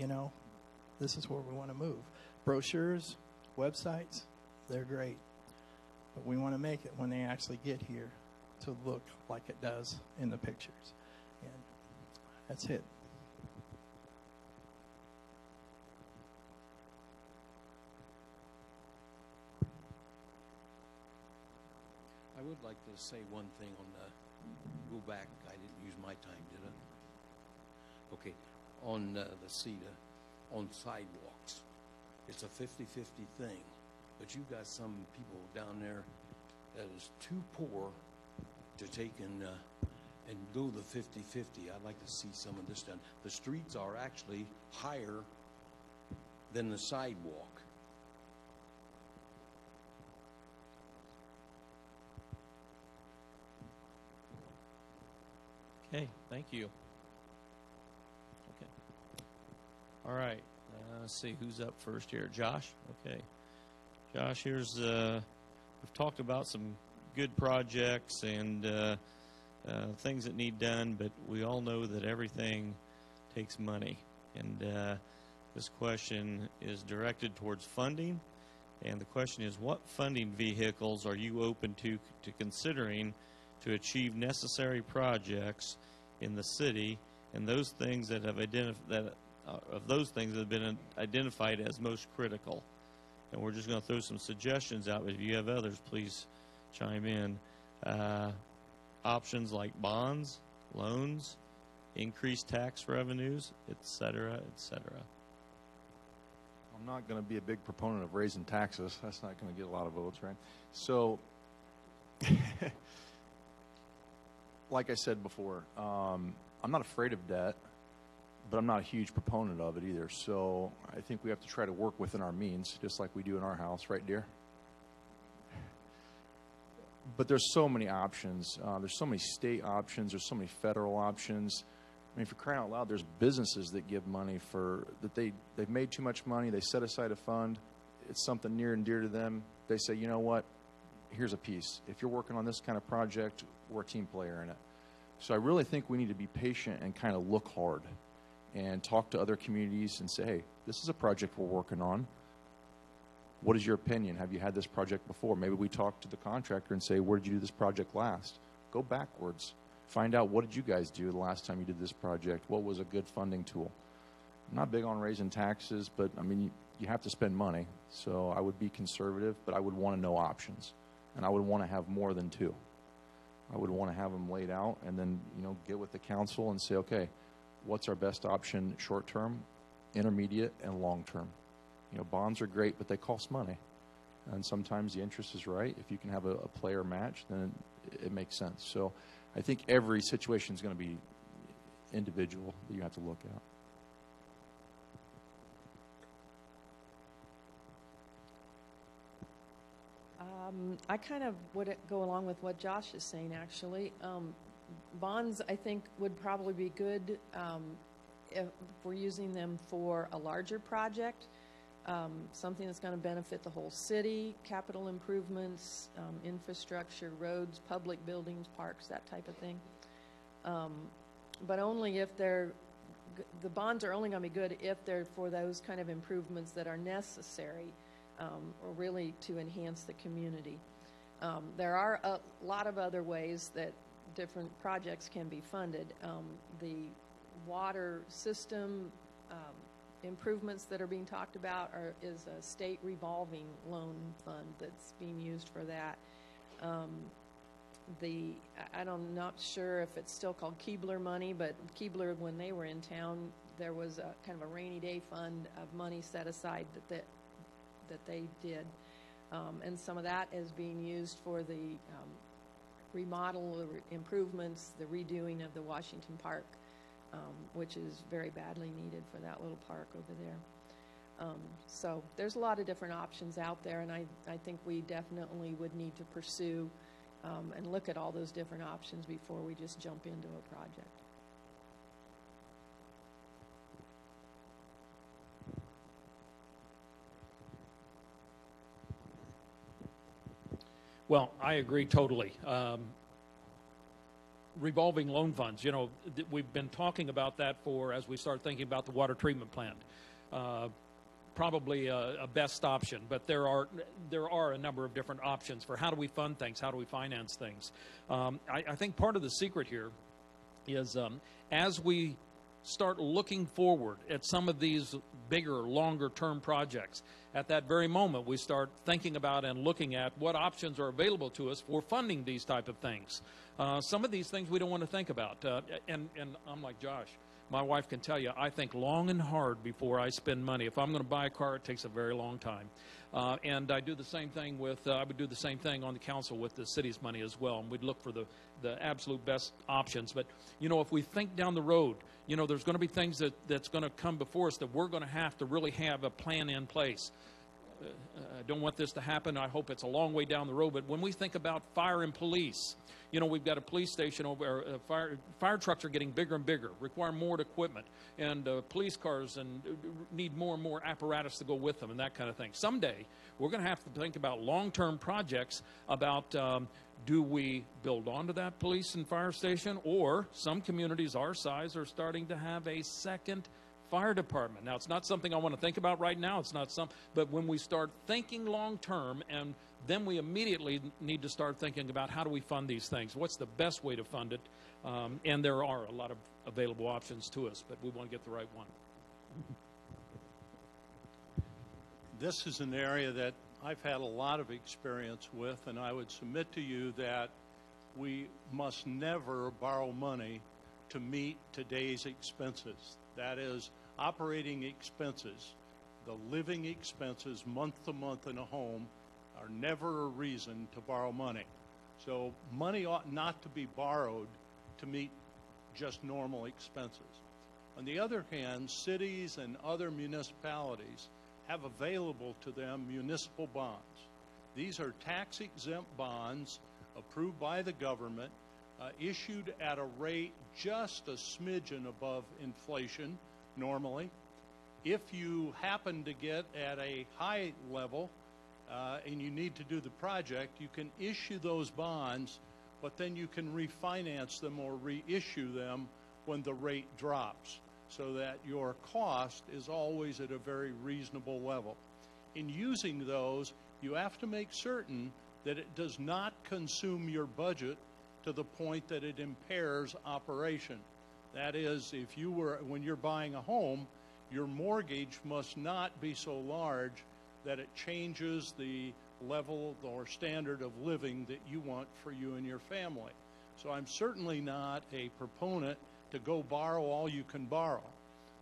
this is where we want to move. Brochures, websites, they're great. But we want to make it when they actually get here to look like it does in the pictures. And that's it. I would like to say one thing on go back. I didn't use my time, did I? Okay. On the CETA, on sidewalks, it's a 50-50 thing. But you've got some people down there that is too poor to take and go the 50-50. I'd like to see some of this done. The streets are actually higher than the sidewalk. Okay, thank you. Okay. All right. Let's see who's up first here. Josh? Okay. Josh, here's, we've talked about some good projects and things that need done, but we all know that everything takes money. And this question is directed towards funding. And the question is, what funding vehicles are you open to considering to achieve necessary projects in the city, and those things that have been identified as most critical? And we're just going to throw some suggestions out, but if you have others, please chime in. Options like bonds, loans, increased tax revenues, et cetera, et cetera. I'm not going to be a big proponent of raising taxes. That's not going to get a lot of votes, right? So, like I said before, I'm not afraid of debt, but I'm not a huge proponent of it either. So I think we have to try to work within our means, just like we do in our house, right, dear? But there's so many options. There's so many state options. There's so many federal options. I mean, for crying out loud, there's businesses that give money they've made too much money. They set aside a fund. It's something near and dear to them. They say, you know what? Here's a piece. If you're working on this kind of project, we're a team player in it. So I really think we need to be patient and kind of look hard and talk to other communities and say, hey, this is a project we're working on. What is your opinion? Have you had this project before? Maybe we talk to the contractor and say, where did you do this project last? Go backwards. Find out, what did you guys do the last time you did this project? What was a good funding tool? I'm not big on raising taxes, but I mean, you have to spend money. So I would be conservative, but I would want to know options. And I would want to have more than two. I would want to have them laid out and then, get with the council and say, okay, what's our best option short term, intermediate, and long term? Bonds are great, but they cost money. And sometimes the interest is right. If you can have a player match, then it makes sense. So I think every situation is going to be individual that you have to look at. I kind of would go along with what Josh is saying, actually. Bonds, I think, would probably be good if we're using them for a larger project. something that's going to benefit the whole city, capital improvements, infrastructure, roads, public buildings, parks, that type of thing. But only if the bonds are only going to be good if they're for those kind of improvements that are necessary, or really to enhance the community. There are a lot of other ways that different projects can be funded. The water system improvements that are being talked about is a state revolving loan fund that's being used for that. I'm not sure if it's still called Keebler money, but Keebler, when they were in town, there was a kind of a rainy day fund of money set aside that they did. And some of that is being used for the remodel, the improvements, the redoing of the Washington Park, which is very badly needed for that little park over there. So there's a lot of different options out there, and I think we definitely would need to pursue and look at all those different options before we just jump into a project. Well, I agree totally. Revolving loan funds, you know, we've been talking about that as we start thinking about the water treatment plant. Probably a best option, but there are a number of different options for how do we fund things, how do we finance things. I think part of the secret here is as we start looking forward at some of these bigger, longer-term projects, at that very moment we start thinking about and looking at what options are available to us for funding these type of things. Some of these things we don't want to think about, and I'm like Josh. My wife can tell you, I think long and hard before I spend money. If I'm going to buy a car, it takes a very long time. And I do the same thing I would do the same thing on the council with the city's money as well. And we'd look for the absolute best options. But, you know, if we think down the road, you know, there's going to be things that's going to come before us that we're going to have to really have a plan in place. I don't want this to happen. I hope it's a long way down the road. But when we think about fire and police, you know, we've got a police station over fire trucks are getting bigger and bigger, require more equipment, and police cars and need more and more apparatus to go with them and that kind of thing. Someday, we're going to have to think about long-term projects about do we build onto that police and fire station, or some communities our size are starting to have a second fire department. Now, it's not something I want to think about right now. It's not but when we start thinking long term, and then we immediately need to start thinking about how do we fund these things? What's the best way to fund it? And there are a lot of available options to us, but we want to get the right one. This is an area that I've had a lot of experience with, and I would submit to you that we must never borrow money to meet today's expenses. That is, operating expenses, the living expenses month to month in a home, are never a reason to borrow money. So money ought not to be borrowed to meet just normal expenses. On the other hand, cities and other municipalities have available to them municipal bonds. These are tax-exempt bonds approved by the government, issued at a rate just a smidgen above inflation normally. If you happen to get at a high level and you need to do the project, you can issue those bonds, but then you can refinance them or reissue them when the rate drops, so that your cost is always at a very reasonable level. In using those, you have to make certain that it does not consume your budget to the point that it impairs operation. That is, when you're buying a home, your mortgage must not be so large that it changes the level or standard of living that you want for you and your family. So I'm certainly not a proponent to go borrow all you can borrow.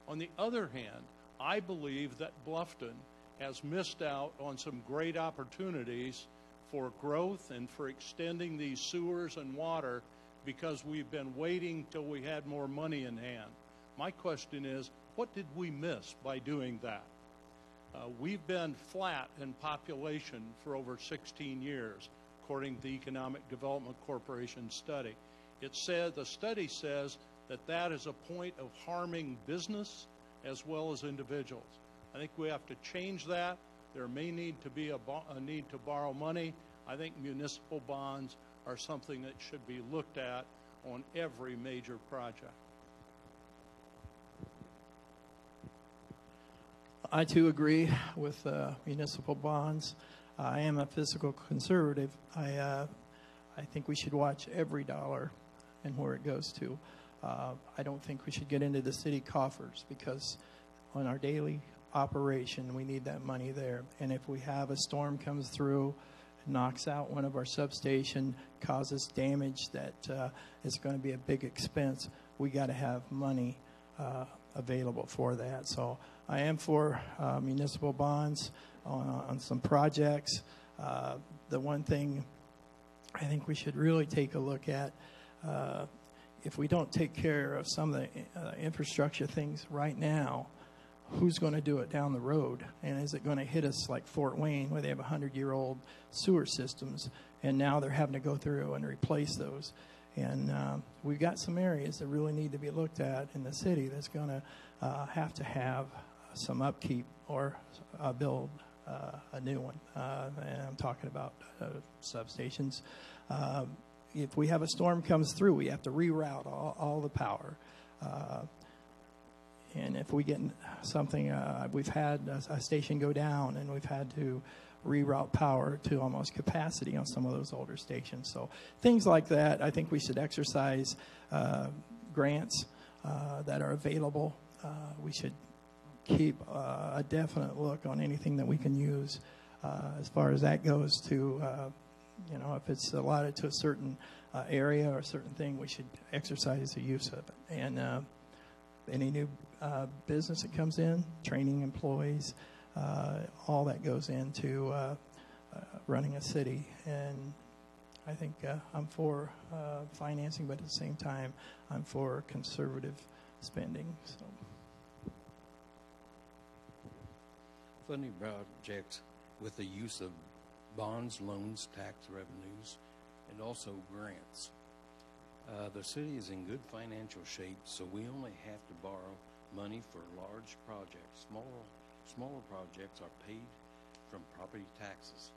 On the other hand, I believe that Bluffton has missed out on some great opportunities for growth and for extending these sewers and water because we've been waiting till we had more money in hand. My question is, what did we miss by doing that? We've been flat in population for over 16 years, according to the Economic Development Corporation study. The study says that is a point of harming business as well as individuals. I think we have to change that. There may need to be a need to borrow money. I think municipal bonds are something that should be looked at on every major project. I too agree with municipal bonds. I am a fiscal conservative. I think we should watch every dollar and where it goes to. I don't think we should get into the city coffers, because on our daily operation we need that money there. And if we have a storm comes through, knocks out one of our substation, causes damage that is going to be a big expense, we got to have money available for that. So I am for municipal bonds on some projects. The one thing I think we should really take a look at, if we don't take care of some of the infrastructure things right now, who's going to do it down the road? And is it going to hit us like Fort Wayne, where they have 100-year-old sewer systems, and now they're having to go through and replace those? And we've got some areas that really need to be looked at in the city that's going to have some upkeep or build a new one. And I'm talking about substations. If we have a storm comes through, we have to reroute all the power. And if we get something, we've had a station go down, and we've had to reroute power to almost capacity on some of those older stations. So things like that, I think we should exercise grants that are available. We should keep a definite look on anything that we can use as far as that goes to, if it's allotted to a certain area or a certain thing, we should exercise the use of it. And any new business that comes in, training employees, all that goes into running a city. And I think I'm for financing, but at the same time, I'm for conservative spending. So, funding projects with the use of bonds, loans, tax revenues, and also grants. The city is in good financial shape, so we only have to borrow money for large projects. Smaller projects are paid from property taxes.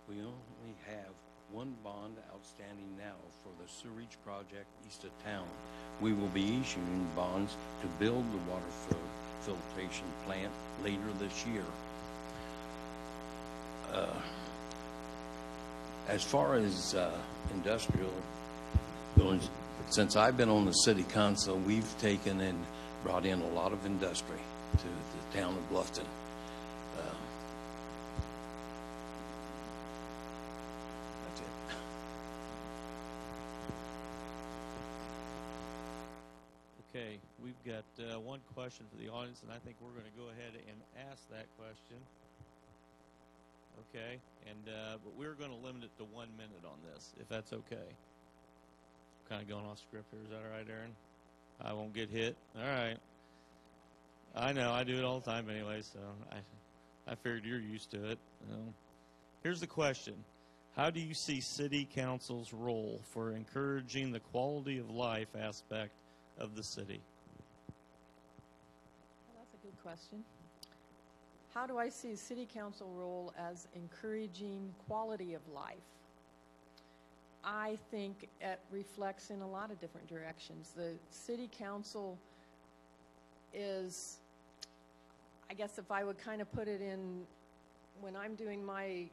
We only have one bond outstanding now for the sewage project east of town. We will be issuing bonds to build the water filtration plant later this year. As far as industrial buildings, since I've been on the city council, we've taken and brought in a lot of industry to the town of Bluffton. That's it. Okay, we've got one question for the audience, and I think we're going to go ahead and ask that question. Okay, and but we're going to limit it to 1 minute on this, if that's okay. Kind of going off script here. Is that all right, Aaron? I won't get hit. All right. I know. I do it all the time anyway, so I figured you're used to it. Here's the question. How do you see City Council's role for encouraging the quality of life aspect of the city? Well, that's a good question. How do I see City Council role as encouraging quality of life? I think it reflects in a lot of different directions. The City Council is, I guess if I would kind of put it in, when I'm doing my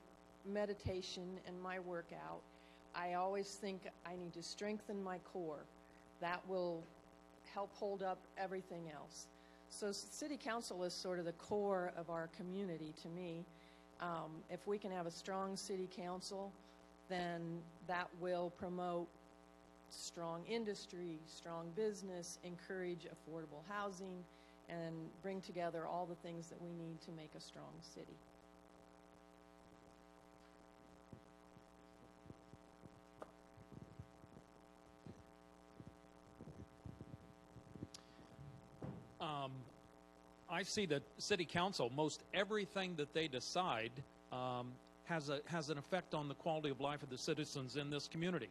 meditation and my workout, I always think I need to strengthen my core. That will help hold up everything else. So City Council is sort of the core of our community to me. If we can have a strong City Council, then that will promote strong industry, strong business, encourage affordable housing, and bring together all the things that we need to make a strong city. I see that City Council, most everything that they decide has an effect on the quality of life of the citizens in this community.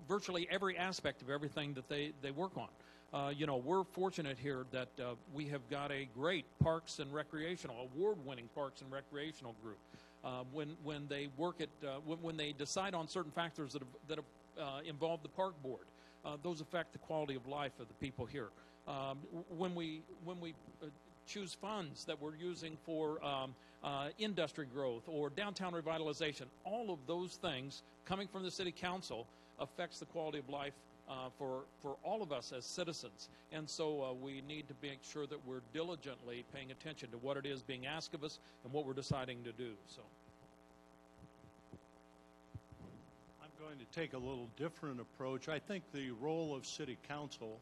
Virtually every aspect of everything that they work on. We're fortunate here that we have got a great parks and recreational, award-winning parks and recreational group. When they work at, when they decide on certain factors that involve the park board, those affect the quality of life of the people here. When we choose funds that we're using for industry growth or downtown revitalization, all of those things coming from the city council affects the quality of life for all of us as citizens. And so we need to make sure that we're diligently paying attention to what it is being asked of us and what we're deciding to do. So I'm going to take a little different approach. I think the role of city council,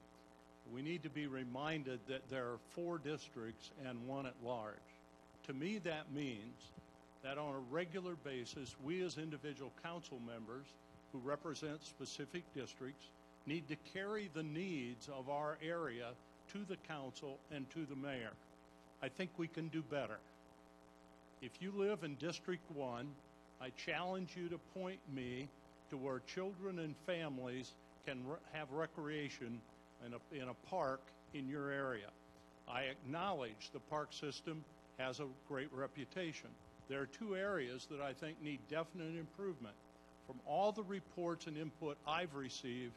we need to be reminded that there are 4 districts and 1 at large. To me, that means that on a regular basis, we as individual council members who represent specific districts need to carry the needs of our area to the council and to the mayor. I think we can do better. If you live in District 1, I challenge you to point me to where children and families can have recreation in a park in your area. I acknowledge the park system has a great reputation. There are 2 areas that I think need definite improvement. From all the reports and input I've received,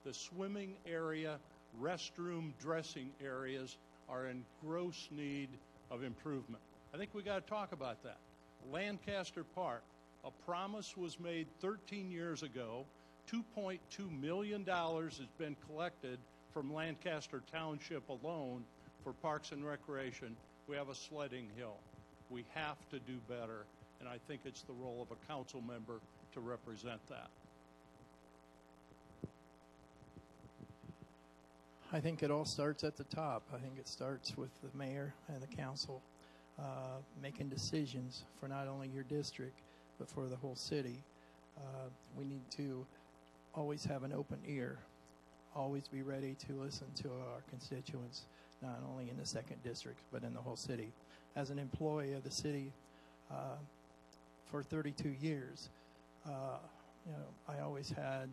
the swimming area, restroom, dressing areas are in gross need of improvement. I think we got to talk about that. Lancaster Park, a promise was made 13 years ago. $2.2 million has been collected from Lancaster Township alone for parks and recreation. We have a sledding hill. We have to do better, and I think it's the role of a council member to represent that. I think it all starts at the top. I think it starts with the mayor and the council making decisions for not only your district, but for the whole city. We need to always have an open ear, always be ready to listen to our constituents, not only in the 2nd district, but in the whole city. As an employee of the city for 32 years, I always had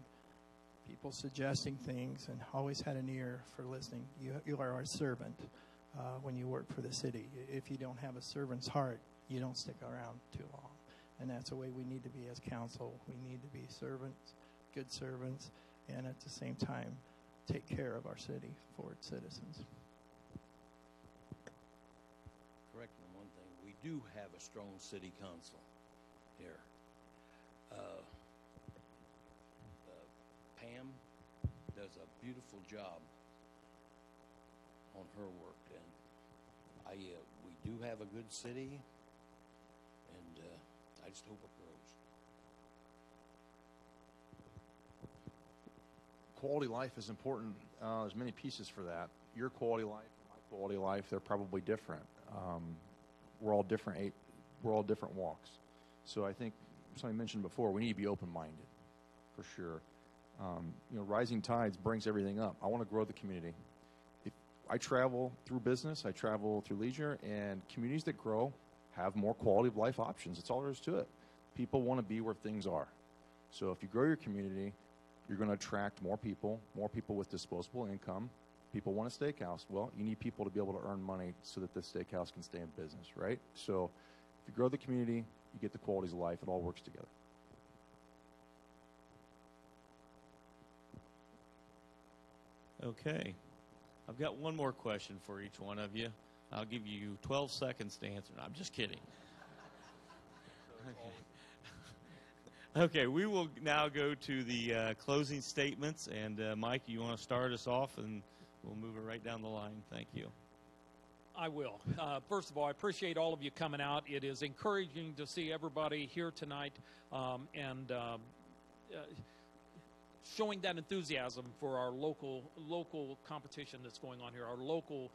people suggesting things and always had an ear for listening. You are our servant when you work for the city. If you don't have a servant's heart, you don't stick around too long. And that's the way we need to be as council. We need to be servants, good servants, and at the same time, take care of our city for its citizens. Correct me one thing. We do have a strong city council here. Pam does a beautiful job on her work, and we do have a good city, and I just hope it grows. Quality of life is important. There's many pieces for that. Your quality of life and my quality of life, they're probably different. We're all different. We're all different walks. So I think somebody mentioned before, we need to be open-minded, for sure. Rising tides brings everything up. I want to grow the community. I travel through business, I travel through leisure, and communities that grow have more quality of life options. That's all there is to it. People want to be where things are. So if you grow your community, you're going to attract more people with disposable income. People want a steakhouse. Well, you need people to be able to earn money so that the steakhouse can stay in business, right? So if you grow the community, you get the qualities of life. It all works together. Okay. I've got one more question for each one of you. I'll give you 12 seconds to answer. No, I'm just kidding. Okay, we will now go to the closing statements. And, Mike, you want to start us off, and we'll move it right down the line. Thank you. I will. First of all, I appreciate all of you coming out. It is encouraging to see everybody here tonight and showing that enthusiasm for our local competition that's going on here, our local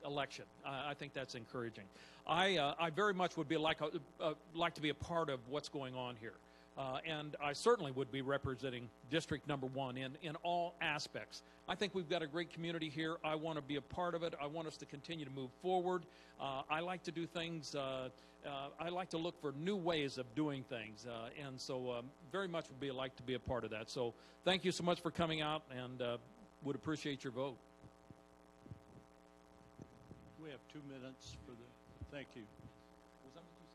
election. I think that's encouraging. I very much would be like to be a part of what's going on here. And I certainly would be representing District Number 1 in all aspects. I think we've got a great community here. I want to be a part of it. I want us to continue to move forward. I like to do things. I like to look for new ways of doing things. And so very much would be like to be a part of that. So thank you so much for coming out. And Would appreciate your vote. We have 2 minutes for the, thank you. Was that what you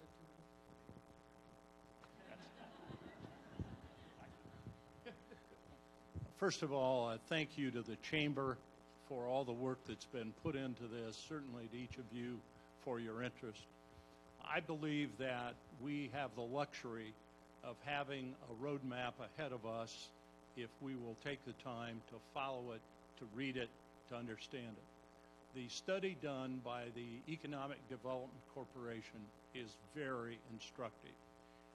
said? First of all, thank you to the Chamber for all the work that's been put into this, certainly to each of you for your interest. I believe that we have the luxury of having a roadmap ahead of us if we will take the time to follow it, to read it, to understand it. The study done by the Economic Development Corporation is very instructive.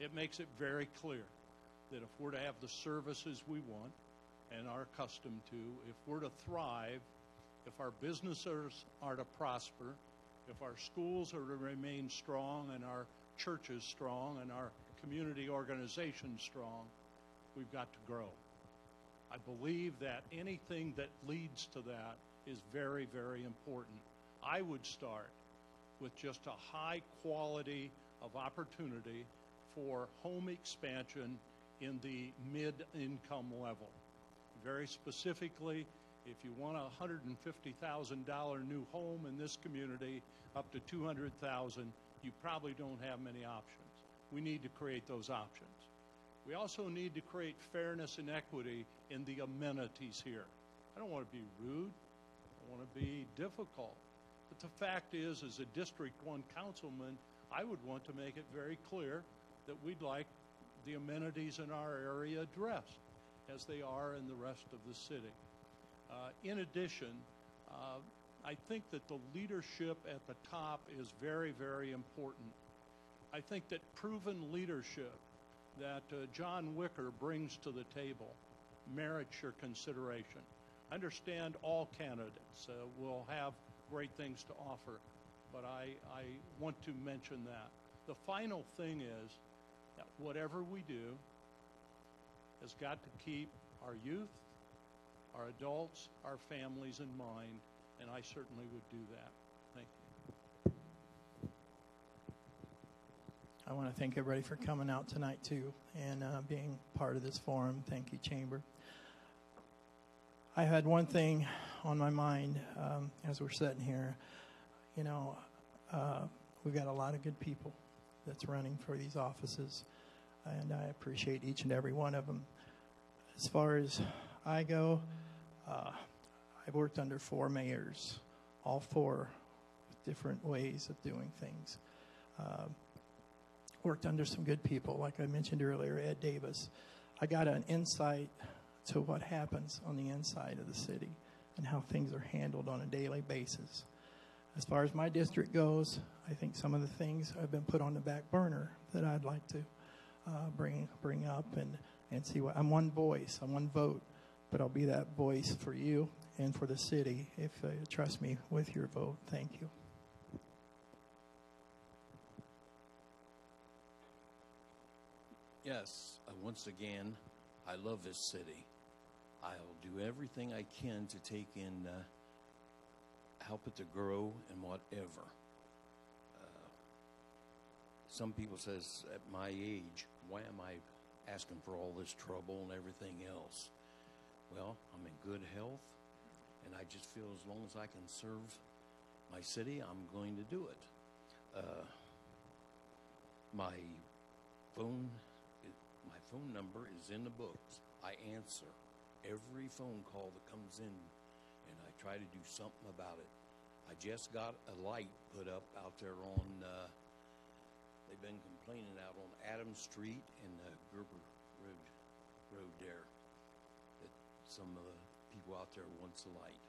It makes it very clear that if we're to have the services we want and are accustomed to, if we're to thrive, if our businesses are to prosper, if our schools are to remain strong and our churches strong and our community organizations strong, we've got to grow. I believe that anything that leads to that is very, very important. I would start with just a high quality of opportunity for home expansion in the mid-income level. Very specifically, if you want a $150,000 new home in this community up to $200,000, you probably don't have many options. We need to create those options. We also need to create fairness and equity in the amenities here. I don't want to be rude. I want to be difficult. But the fact is, as a District 1 councilman, I would want to make it very clear that we'd like the amenities in our area addressed as they are in the rest of the city. In addition, I think that the leadership at the top is very, very important. I think that proven leadership that John Wicker brings to the table merits your consideration. I understand all candidates will have great things to offer, but I want to mention that. The final thing is that whatever we do has got to keep our youth, our adults, our families in mind, and I certainly would do that. Thank you. I want to thank everybody for coming out tonight, too, and being part of this forum. Thank you, Chamber. I had one thing on my mind as we're sitting here. You know, we've got a lot of good people that's running for these offices, and I appreciate each and every one of them. As far as I go, I've worked under 4 mayors, all 4 with different ways of doing things. Worked under some good people, like I mentioned earlier, Ed Davis. I got an insight to what happens on the inside of the city and how things are handled on a daily basis. As far as my district goes, I think some of the things have been put on the back burner that I'd like to bring up and see what. I'm one voice, I'm one vote, but I'll be that voice for you and for the city if you trust me with your vote. Thank you. Yes, once again, I love this city. I'll do everything I can to take in, help it to grow and whatever. Some people says at my age, why am I asking for all this trouble and everything else? Well, I'm in good health, and I just feel as long as I can serve my city, I'm going to do it. My phone number is in the books. I answer every phone call that comes in, and I try to do something about it. I just got a light put up out there on, they've been complaining out on Adams Street and Gerber Road there, that some of the people out there wants a light.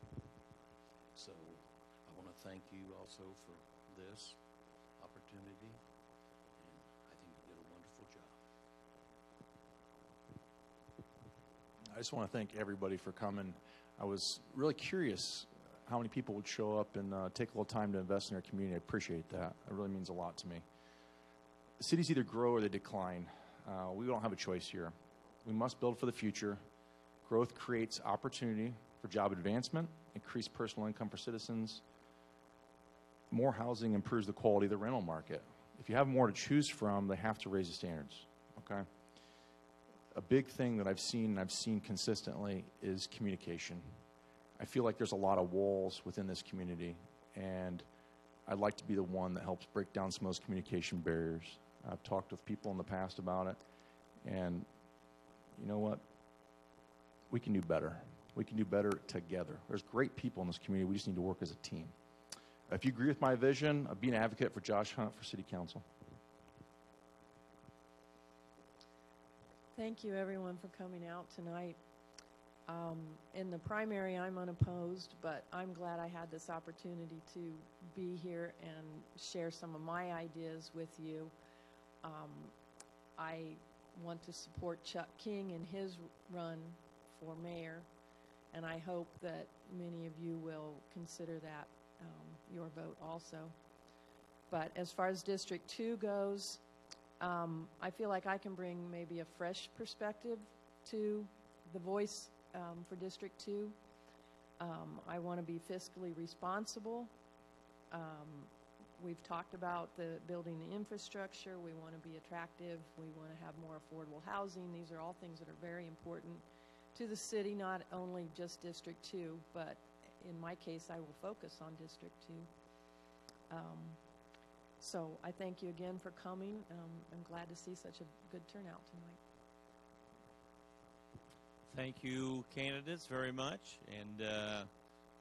So I want to thank you also for this opportunity, and I think you did a wonderful job. I just want to thank everybody for coming. I was really curious how many people would show up and take a little time to invest in our community. I appreciate that. It really means a lot to me. The cities either grow or they decline. We don't have a choice here. We must build for the future. Growth creates opportunity for job advancement, increased personal income for citizens. More housing improves the quality of the rental market. If you have more to choose from, they have to raise the standards, okay? A big thing that I've seen consistently is communication. I feel like there's a lot of walls within this community, and I'd like to be the one that helps break down some of those communication barriers. I've talked with people in the past about it, and you know what? We can do better. We can do better together. There's great people in this community. We just need to work as a team. If you agree with my vision, be an advocate for Josh Hunt for City Council. Thank you, everyone, for coming out tonight. In the primary, I'm unopposed, but I'm glad I had this opportunity to be here and share some of my ideas with you. I want to support Chuck King in his run for mayor, and I hope that many of you will consider that your vote also. But as far as District 2 goes, I feel like I can bring maybe a fresh perspective to the voice for District 2. I want to be fiscally responsible. We've talked about building the infrastructure. We want to be attractive. We want to have more affordable housing. These are all things that are very important to the city, not only just District 2, but in my case, I will focus on District 2. So I thank you again for coming. I'm glad to see such a good turnout tonight. Thank you, candidates, very much. And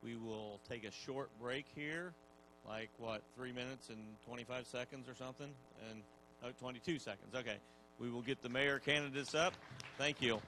we will take a short break here, like, 3 minutes and 25 seconds or something? And 22 seconds. Okay. We will get the mayor candidates up. Thank you.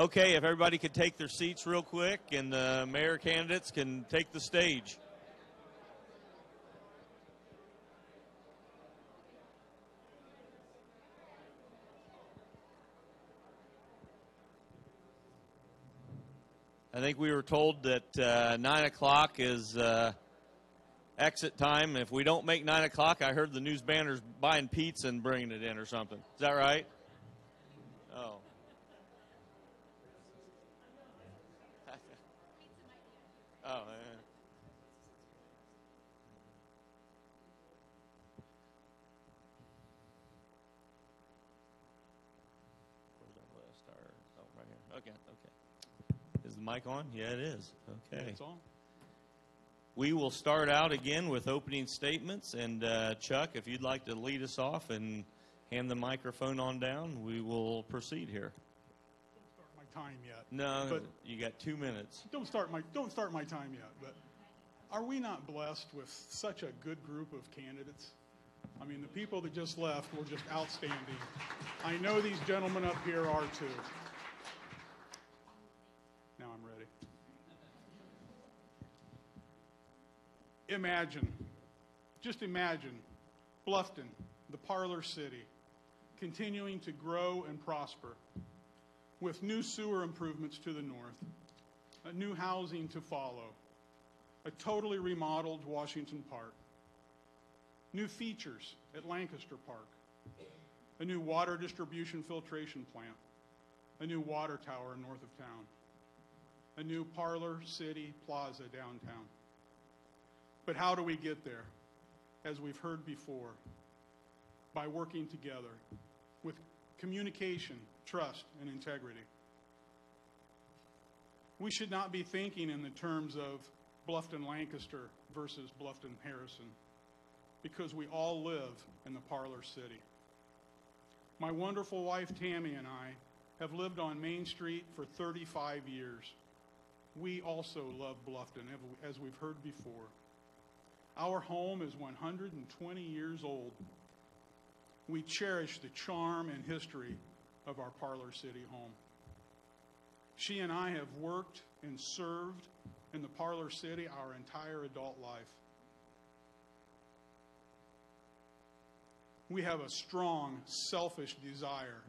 Okay, if everybody could take their seats real quick, and the mayor candidates can take the stage. I think we were told that 9 o'clock is exit time. If we don't make 9 o'clock, I heard the news banner's buying pizza and bringing it in or something. Is that right? Oh. Oh, yeah. Where's our list? Oh, right here. Okay, okay. Is the mic on? Yeah, it is. Okay. It's on. We will start out again with opening statements. And Chuck, if you'd like to lead us off and hand the microphone on down, we will proceed here. Don't start my time yet. No, but you got 2 minutes. don't start my time yet. But are we not blessed with such a good group of candidates? I mean, the people that just left were just outstanding. I know these gentlemen up here are too. Now I'm ready. Just imagine Bluffton, the parlor city, continuing to grow and prosper with new sewer improvements to the north, a new housing to follow, a totally remodeled Washington Park, new features at Lancaster Park, a new water distribution filtration plant, a new water tower north of town, a new Parlor City Plaza downtown. But how do we get there? As we've heard before, by working together with communication, trust, and integrity. We should not be thinking in the terms of Bluffton Lancaster versus Bluffton Harrison, because we all live in the Parlor City. My wonderful wife Tammy and I have lived on Main Street for 35 years. We also love Bluffton, as we've heard before. Our home is 120 years old. We cherish the charm and history of our Parlor City home. She and I have worked and served in the Parlor City our entire adult life. We have a strong, selfish desire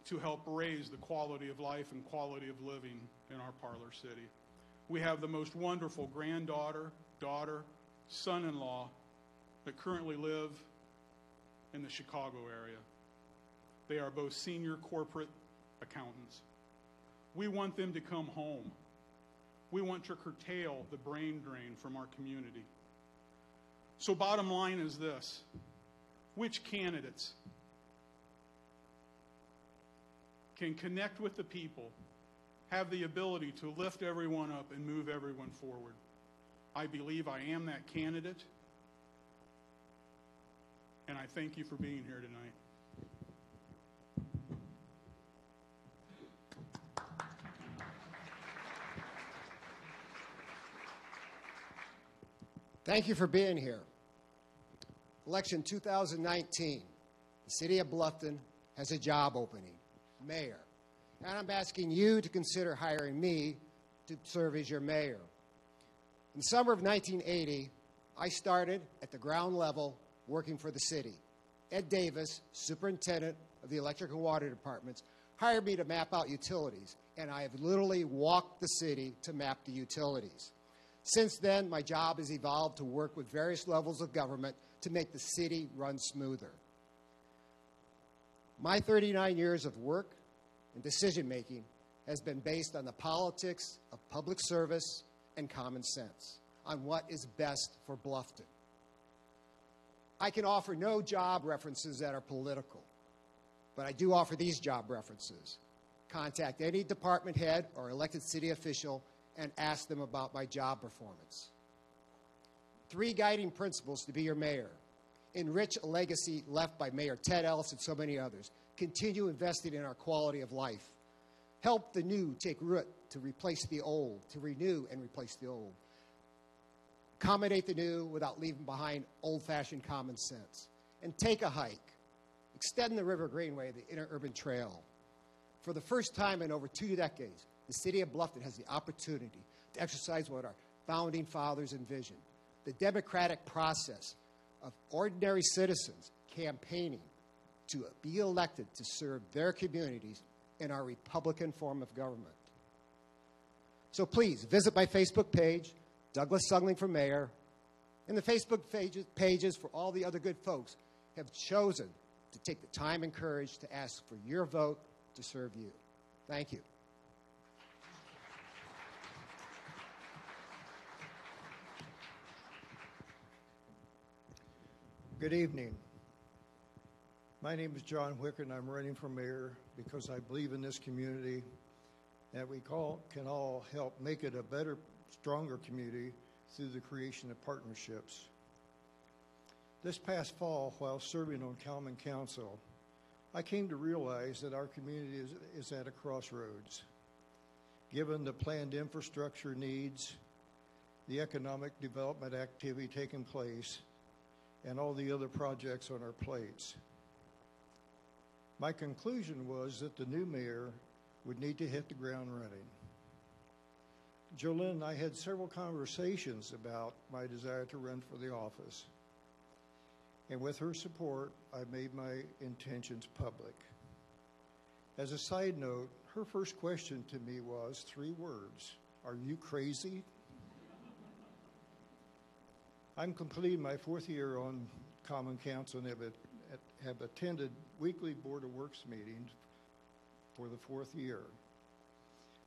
to help raise the quality of life and quality of living in our Parlor City. We have the most wonderful granddaughter, daughter, son-in-law that currently live in the Chicago area. They are both senior corporate accountants. We want them to come home. We want to curtail the brain drain from our community. So bottom line is this: which candidates can connect with the people, have the ability to lift everyone up and move everyone forward? I believe I am that candidate, and I thank you for being here tonight. Thank you for being here. Election 2019, the city of Bluffton has a job opening, mayor. And I'm asking you to consider hiring me to serve as your mayor. In the summer of 1980, I started at the ground level working for the city. Ed Davis, superintendent of the electric and water departments, hired me to map out utilities, and I have literally walked the city to map the utilities. Since then, my job has evolved to work with various levels of government to make the city run smoother. My 39 years of work and decision-making has been based on the politics of public service and common sense, on what is best for Bluffton. I can offer no job references that are political, but I do offer these job references. Contact any department head or elected city official and ask them about my job performance. 3 guiding principles to be your mayor: enrich a legacy left by Mayor Ted Ellis and so many others. Continue investing in our quality of life. Help the new take root to replace the old, to renew and replace the old. Accommodate the new without leaving behind old-fashioned common sense. And take a hike. Extend the River Greenway, the interurban trail. For the first time in over 2 decades, the city of Bluffton has the opportunity to exercise what our founding fathers envisioned, the democratic process of ordinary citizens campaigning to be elected to serve their communities in our Republican form of government. So please visit my Facebook page, Douglas Sugling for Mayor, and the Facebook pages for all the other good folks have chosen to take the time and courage to ask for your vote to serve you. Thank you. Good evening. My name is John Wick, and I'm running for mayor because I believe in this community that we can all help make it a better, stronger community through the creation of partnerships. This past fall, while serving on Common Council, I came to realize that our community is at a crossroads. Given the planned infrastructure needs, the economic development activity taking place, and all the other projects on our plates. My conclusion was that the new mayor would need to hit the ground running. Jolynn and I had several conversations about my desire to run for the office. And with her support, I made my intentions public. As a side note, her first question to me was 3 words: "Are you crazy?" I'm completing my 4th year on Common Council and have attended weekly Board of Works meetings for the 4th year.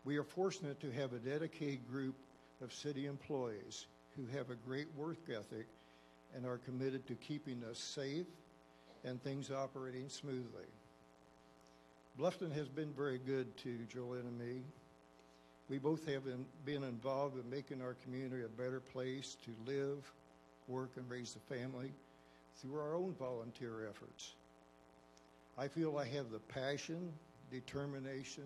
We are fortunate to have a dedicated group of city employees who have a great work ethic and are committed to keeping us safe and things operating smoothly. Bluffton has been very good to Jolynn and me. We both have been involved in making our community a better place to live, work, and raise a family through our own volunteer efforts. I feel I have the passion, determination,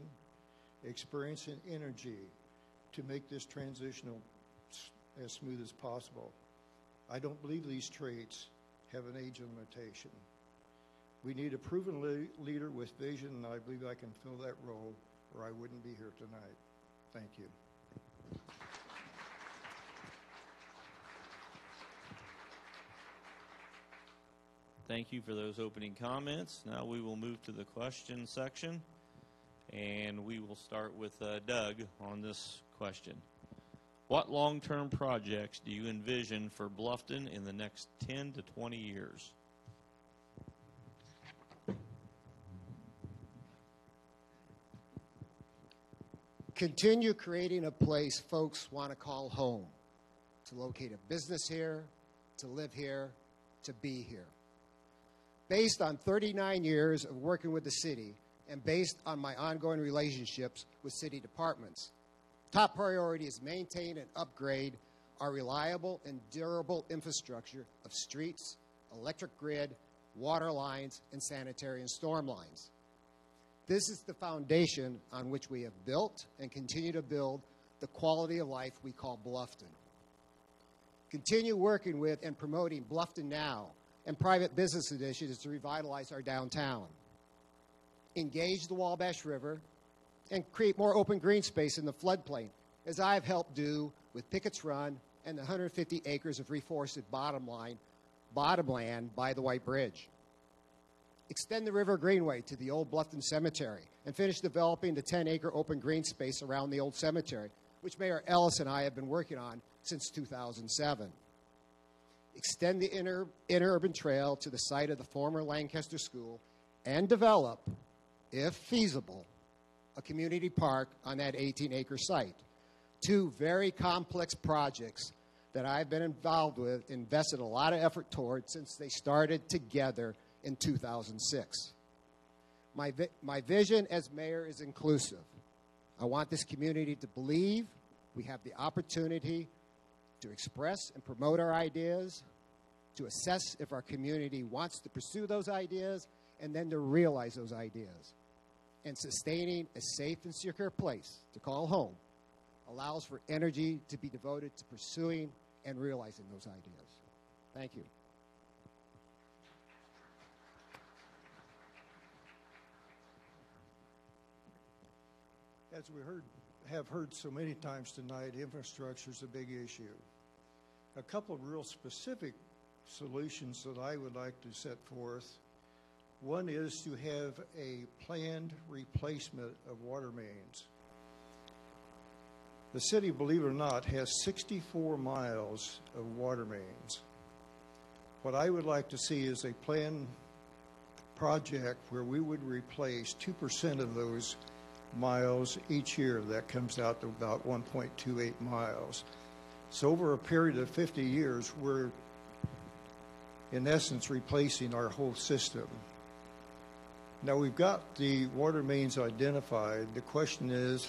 experience, and energy to make this transition as smooth as possible. I don't believe these traits have an age limitation. We need a proven leader with vision, and I believe I can fill that role, or I wouldn't be here tonight. Thank you. Thank you for those opening comments. Now we will move to the question section, and we will start with Doug on this question. What long-term projects do you envision for Bluffton in the next 10 to 20 years? Continue creating a place folks want to call home, to locate a business here, to live here, to be here. Based on 39 years of working with the city and based on my ongoing relationships with city departments, top priority is maintain and upgrade our reliable and durable infrastructure of streets, electric grid, water lines, and sanitary and storm lines. This is the foundation on which we have built and continue to build the quality of life we call Bluffton. Continue working with and promoting Bluffton Now and private business initiatives to revitalize our downtown. Engage the Wabash River and create more open green space in the floodplain, as I've helped do with Pickett's Run and the 150 acres of reforested bottomland by the White Bridge. Extend the River Greenway to the old Bluffton Cemetery and finish developing the 10-acre open green space around the old cemetery, which Mayor Ellis and I have been working on since 2007. Extend the interurban trail to the site of the former Lancaster School and develop, if feasible, a community park on that 18-acre site. 2 very complex projects that I've been involved with, invested a lot of effort toward since they started together in 2006. My vision as mayor is inclusive. I want this community to believe we have the opportunity to express and promote our ideas, to assess if our community wants to pursue those ideas, and then to realize those ideas. And sustaining a safe and secure place to call home allows for energy to be devoted to pursuing and realizing those ideas. Thank you. As we have heard so many times tonight, infrastructure is a big issue. A couple of real specific solutions that I would like to set forth. One is to have a planned replacement of water mains. The city, believe it or not, has 64 miles of water mains. What I would like to see is a planned project where we would replace 2% of those miles each year. That comes out to about 1.28 miles. So over a period of 50 years, we're in essence replacing our whole system. Now we've got the water mains identified. The question is,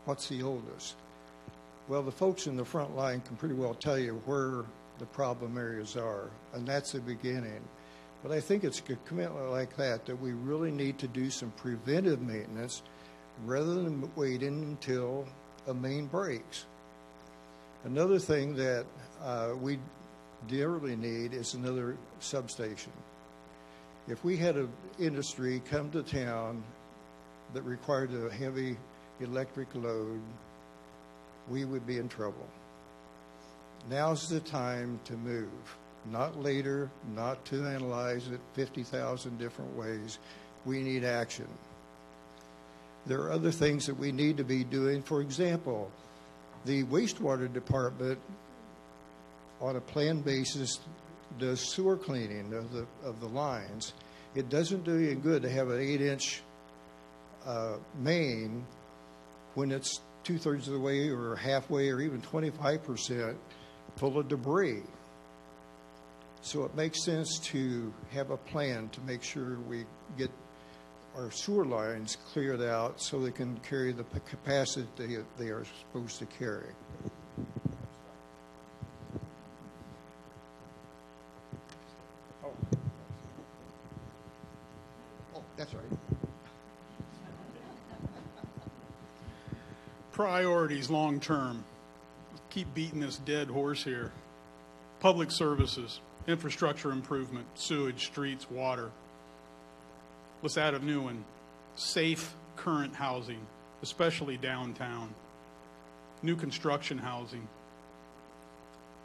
what's the oldest? Well, the folks in the front line can pretty well tell you where the problem areas are, and that's the beginning. But I think it's a commitment like that we really need to do some preventive maintenance rather than waiting until a main breaks. Another thing that we dearly need is another substation. If we had an industry come to town that required a heavy electric load, we would be in trouble. Now's the time to move. Not later, not to analyze it 50,000 different ways. We need action. There are other things that we need to be doing. For example, the wastewater department, on a planned basis, does sewer cleaning of the lines. It doesn't do you any good to have an 8-inch main when it's 2/3 of the way or halfway or even 25% full of debris. So it makes sense to have a plan to make sure we get our sewer lines cleared out so they can carry the capacity they are supposed to carry. Oh, that's right. Priorities long term. Keep beating this dead horse here. Public services, infrastructure improvement, sewage, streets, water. Let's add a new one. Safe current housing, especially downtown. New construction housing.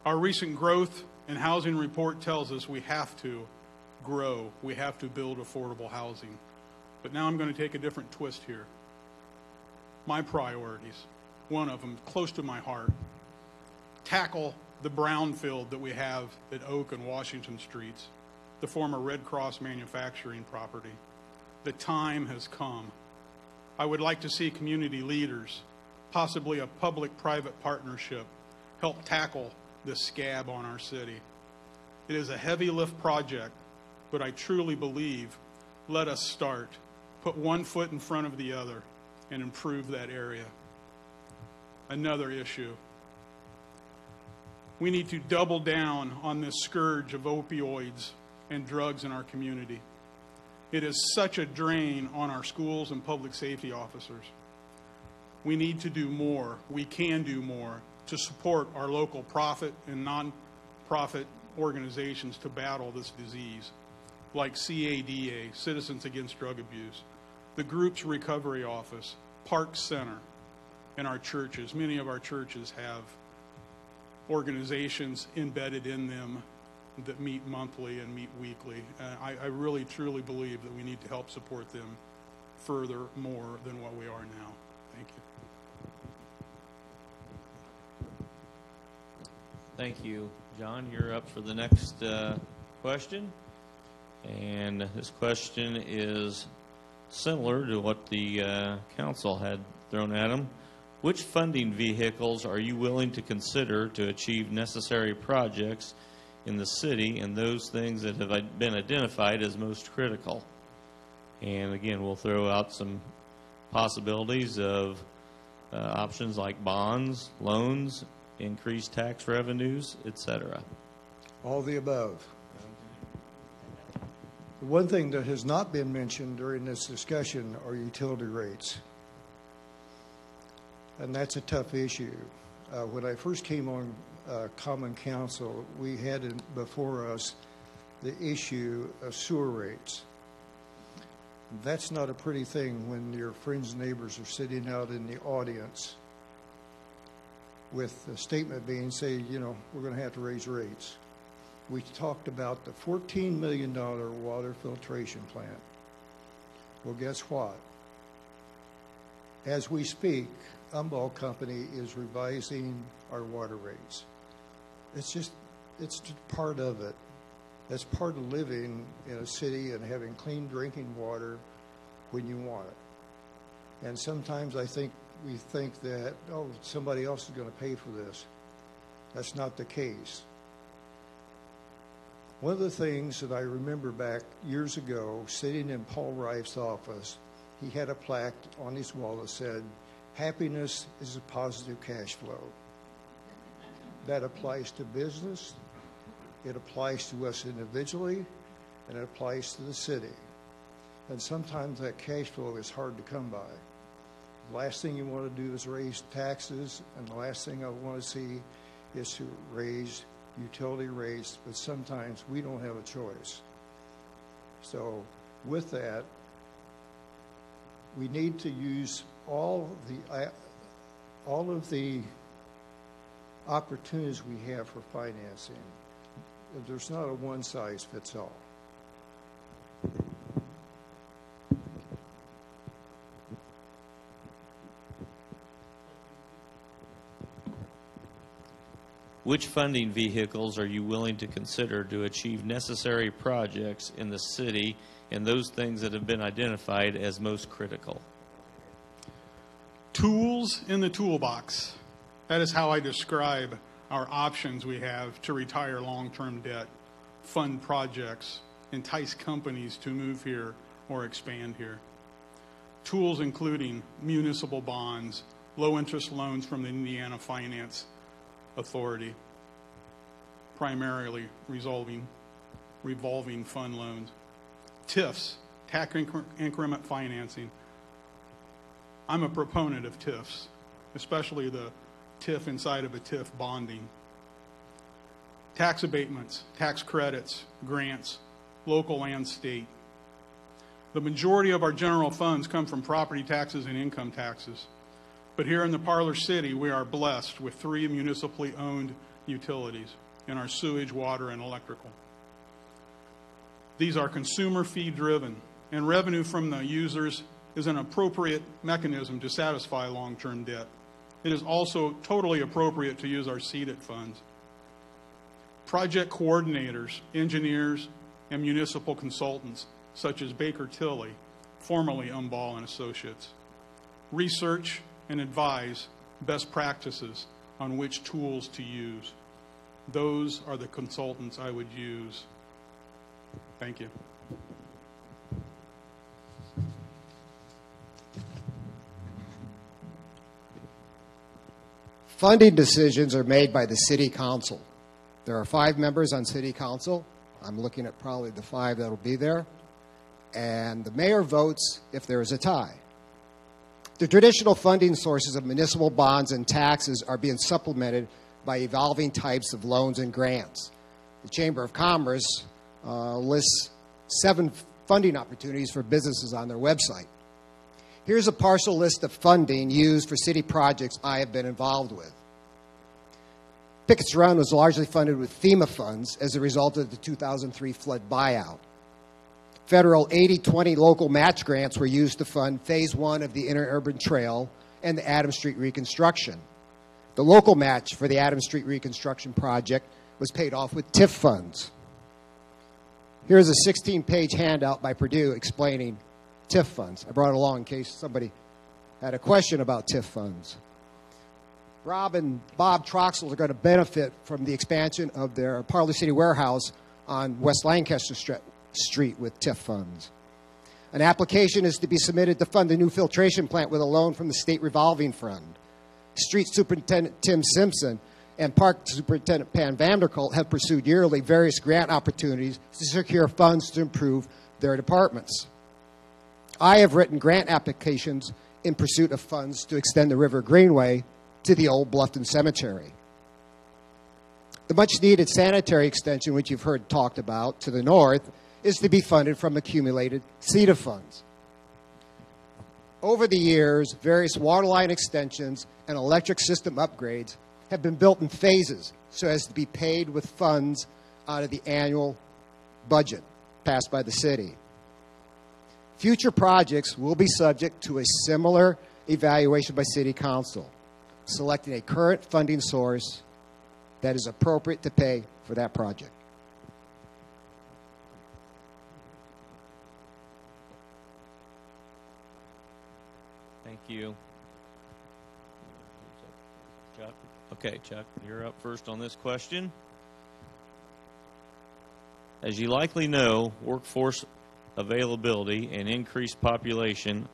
Our recent growth and housing report tells us we have to grow. We have to build affordable housing. But now I'm going to take a different twist here. My priorities, one of them close to my heart. Tackle the brownfield that we have at Oak and Washington Streets, the former Red Cross manufacturing property. The time has come. I would like to see community leaders, possibly a public-private partnership, help tackle this scab on our city. It is a heavy lift project, but I truly believe, let us start, put one foot in front of the other, and improve that area. Another issue. We need to double down on this scourge of opioids and drugs in our community. It is such a drain on our schools and public safety officers. We need to do more. We can do more to support our local profit and non-profit organizations to battle this disease, like CADA, Citizens Against Drug Abuse, the Group's Recovery Office, Park Center, and our churches. Many of our churches have organizations embedded in them that meet monthly and meet weekly. I really, truly believe that we need to help support them further more than what we are now. Thank you. Thank you, John. You're up for the next question. And this question is similar to what the council had thrown at him. Which funding vehicles are you willing to consider to achieve necessary projects in the city and those things that have been identified as most critical? And again, we'll throw out some possibilities of options like bonds, loans, increased tax revenues, etc. All the above. The one thing that has not been mentioned during this discussion are utility rates. And that's a tough issue. When I first came on Common Council, we had before us the issue of sewer rates. That's not a pretty thing when your friends and neighbors are sitting out in the audience with a statement being said, you know, we're going to have to raise rates. We talked about the $14 million water filtration plant. Well, guess what? As we speak, Umball Company is revising our water rates. It's just part of it. That's part of living in a city and having clean drinking water when you want it. And sometimes we think that, oh, somebody else is going to pay for this. That's not the case. One of the things that I remember back years ago, sitting in Paul Rife's office, he had a plaque on his wall that said, "Happiness is a positive cash flow." That applies to business, it applies to us individually, and it applies to the city. And sometimes that cash flow is hard to come by. The last thing you want to do is raise taxes, and the last thing I want to see is to raise utility rates, but sometimes we don't have a choice. So with that, we need to use all of the opportunities we have for financing. There's not a one-size-fits-all. Which funding vehicles are you willing to consider to achieve necessary projects in the city and those things that have been identified as most critical? Tools in the toolbox. That is how I describe our options we have to retire long-term debt, fund projects, entice companies to move here or expand here. Tools including municipal bonds, low-interest loans from the Indiana Finance Authority, primarily revolving fund loans. TIFs, tax increment financing. I'm a proponent of TIFs, especially the TIF inside of a TIF bonding. Tax abatements, tax credits, grants, local and state. The majority of our general funds come from property taxes and income taxes. But here in the Parlor City, we are blessed with 3 municipally owned utilities in our sewage, water, and electrical. These are consumer fee driven, and revenue from the users is an appropriate mechanism to satisfy long-term debt. It is also totally appropriate to use our seeded funds. Project coordinators, engineers, and municipal consultants, such as Baker Tilly, formerly Umball and Associates, research and advise best practices on which tools to use. Those are the consultants I would use. Thank you. Funding decisions are made by the City Council. There are 5 members on City Council. I'm looking at probably the 5 that will be there. And the mayor votes if there is a tie. The traditional funding sources of municipal bonds and taxes are being supplemented by evolving types of loans and grants. The Chamber of Commerce lists 7 funding opportunities for businesses on their website. Here's a partial list of funding used for city projects I have been involved with. Pickett's Run was largely funded with FEMA funds as a result of the 2003 flood buyout. Federal 80-20 local match grants were used to fund Phase 1 of the Interurban Trail and the Adams Street reconstruction. The local match for the Adams Street reconstruction project was paid off with TIF funds. Here's a 16-page handout by Purdue explaining TIF funds. I brought it along in case somebody had a question about TIF funds. Rob and Bob Troxel are going to benefit from the expansion of their Parlor City warehouse on West Lancaster Street with TIF funds. An application is to be submitted to fund the new filtration plant with a loan from the State Revolving Fund. Street Superintendent Tim Simpson and Park Superintendent Pam Vanderkult have pursued yearly various grant opportunities to secure funds to improve their departments. I have written grant applications in pursuit of funds to extend the River Greenway to the old Bluffton Cemetery. The much-needed sanitary extension, which you've heard talked about to the north, is to be funded from accumulated CETA funds. Over the years, various water line extensions and electric system upgrades have been built in phases so as to be paid with funds out of the annual budget passed by the city. Future projects will be subject to a similar evaluation by City Council, selecting a current funding source that is appropriate to pay for that project. Thank you. Chuck? Okay, Chuck, you're up first on this question. As you likely know, workforce availability and increased population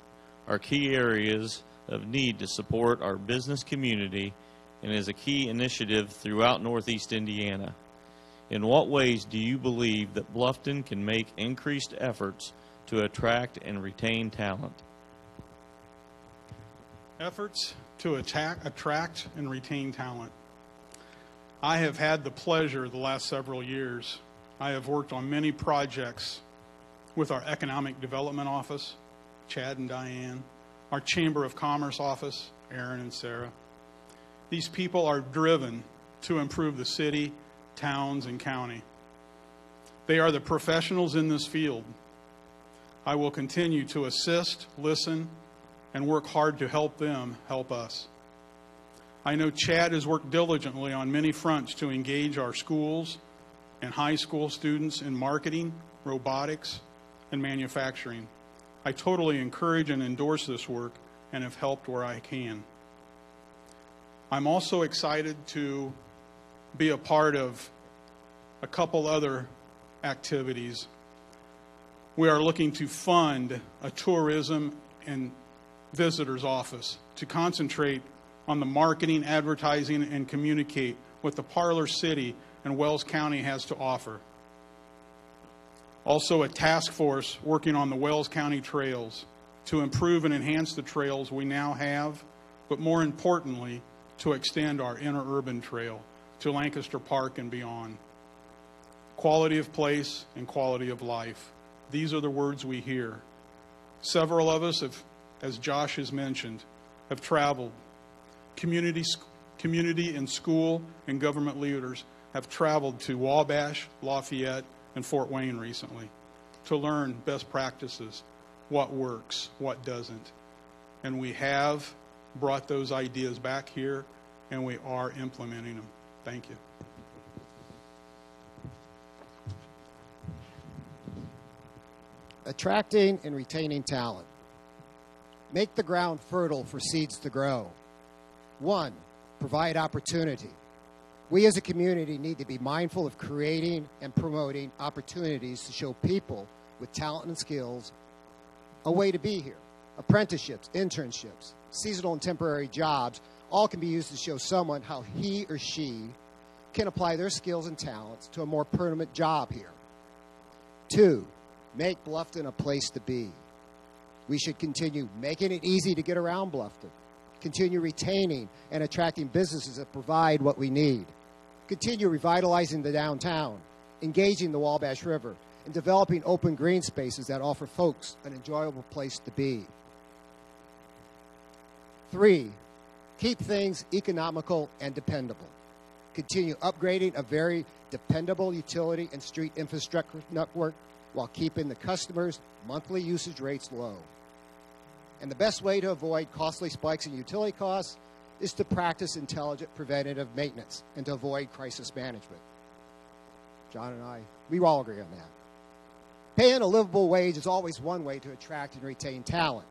are key areas of need to support our business community and is a key initiative throughout Northeast Indiana. In what ways do you believe that Bluffton can make increased efforts to attract and retain talent? Efforts to attract and retain talent. I have had the pleasure the last several years. I have worked on many projects with our Economic Development Office, Chad and Diane, our Chamber of Commerce Office, Aaron and Sarah. These people are driven to improve the city, towns, and county. They are the professionals in this field. I will continue to assist, listen, and work hard to help them help us. I know Chad has worked diligently on many fronts to engage our schools and high school students in marketing, robotics, and manufacturing. I totally encourage and endorse this work and have helped where I can. I'm also excited to be a part of a couple other activities. We are looking to fund a tourism and visitors office to concentrate on the marketing, advertising, and communicate what the Parlor City and Wells County has to offer. Also, a task force working on the Wells County trails to improve and enhance the trails we now have, but more importantly, to extend our interurban trail to Lancaster Park and beyond. Quality of place and quality of life. These are the words we hear. Several of us have, as Josh has mentioned, have traveled. Community and school and government leaders have traveled to Wabash, Lafayette, and Fort Wayne recently to learn best practices, what works, what doesn't. And we have brought those ideas back here, and we are implementing them. Thank you. Attracting and retaining talent. Make the ground fertile for seeds to grow. 1, provide opportunity. We as a community need to be mindful of creating and promoting opportunities to show people with talent and skills a way to be here. Apprenticeships, internships, seasonal and temporary jobs, all can be used to show someone how he or she can apply their skills and talents to a more permanent job here. 2, make Bluffton a place to be. We should continue making it easy to get around Bluffton. Continue retaining and attracting businesses that provide what we need. Continue revitalizing the downtown, engaging the Wabash River, and developing open green spaces that offer folks an enjoyable place to be. 3, keep things economical and dependable. Continue upgrading a very dependable utility and street infrastructure network while keeping the customers' monthly usage rates low. And the best way to avoid costly spikes in utility costs is to practice intelligent preventative maintenance and to avoid crisis management. John and I, we all agree on that. Paying a livable wage is always one way to attract and retain talent.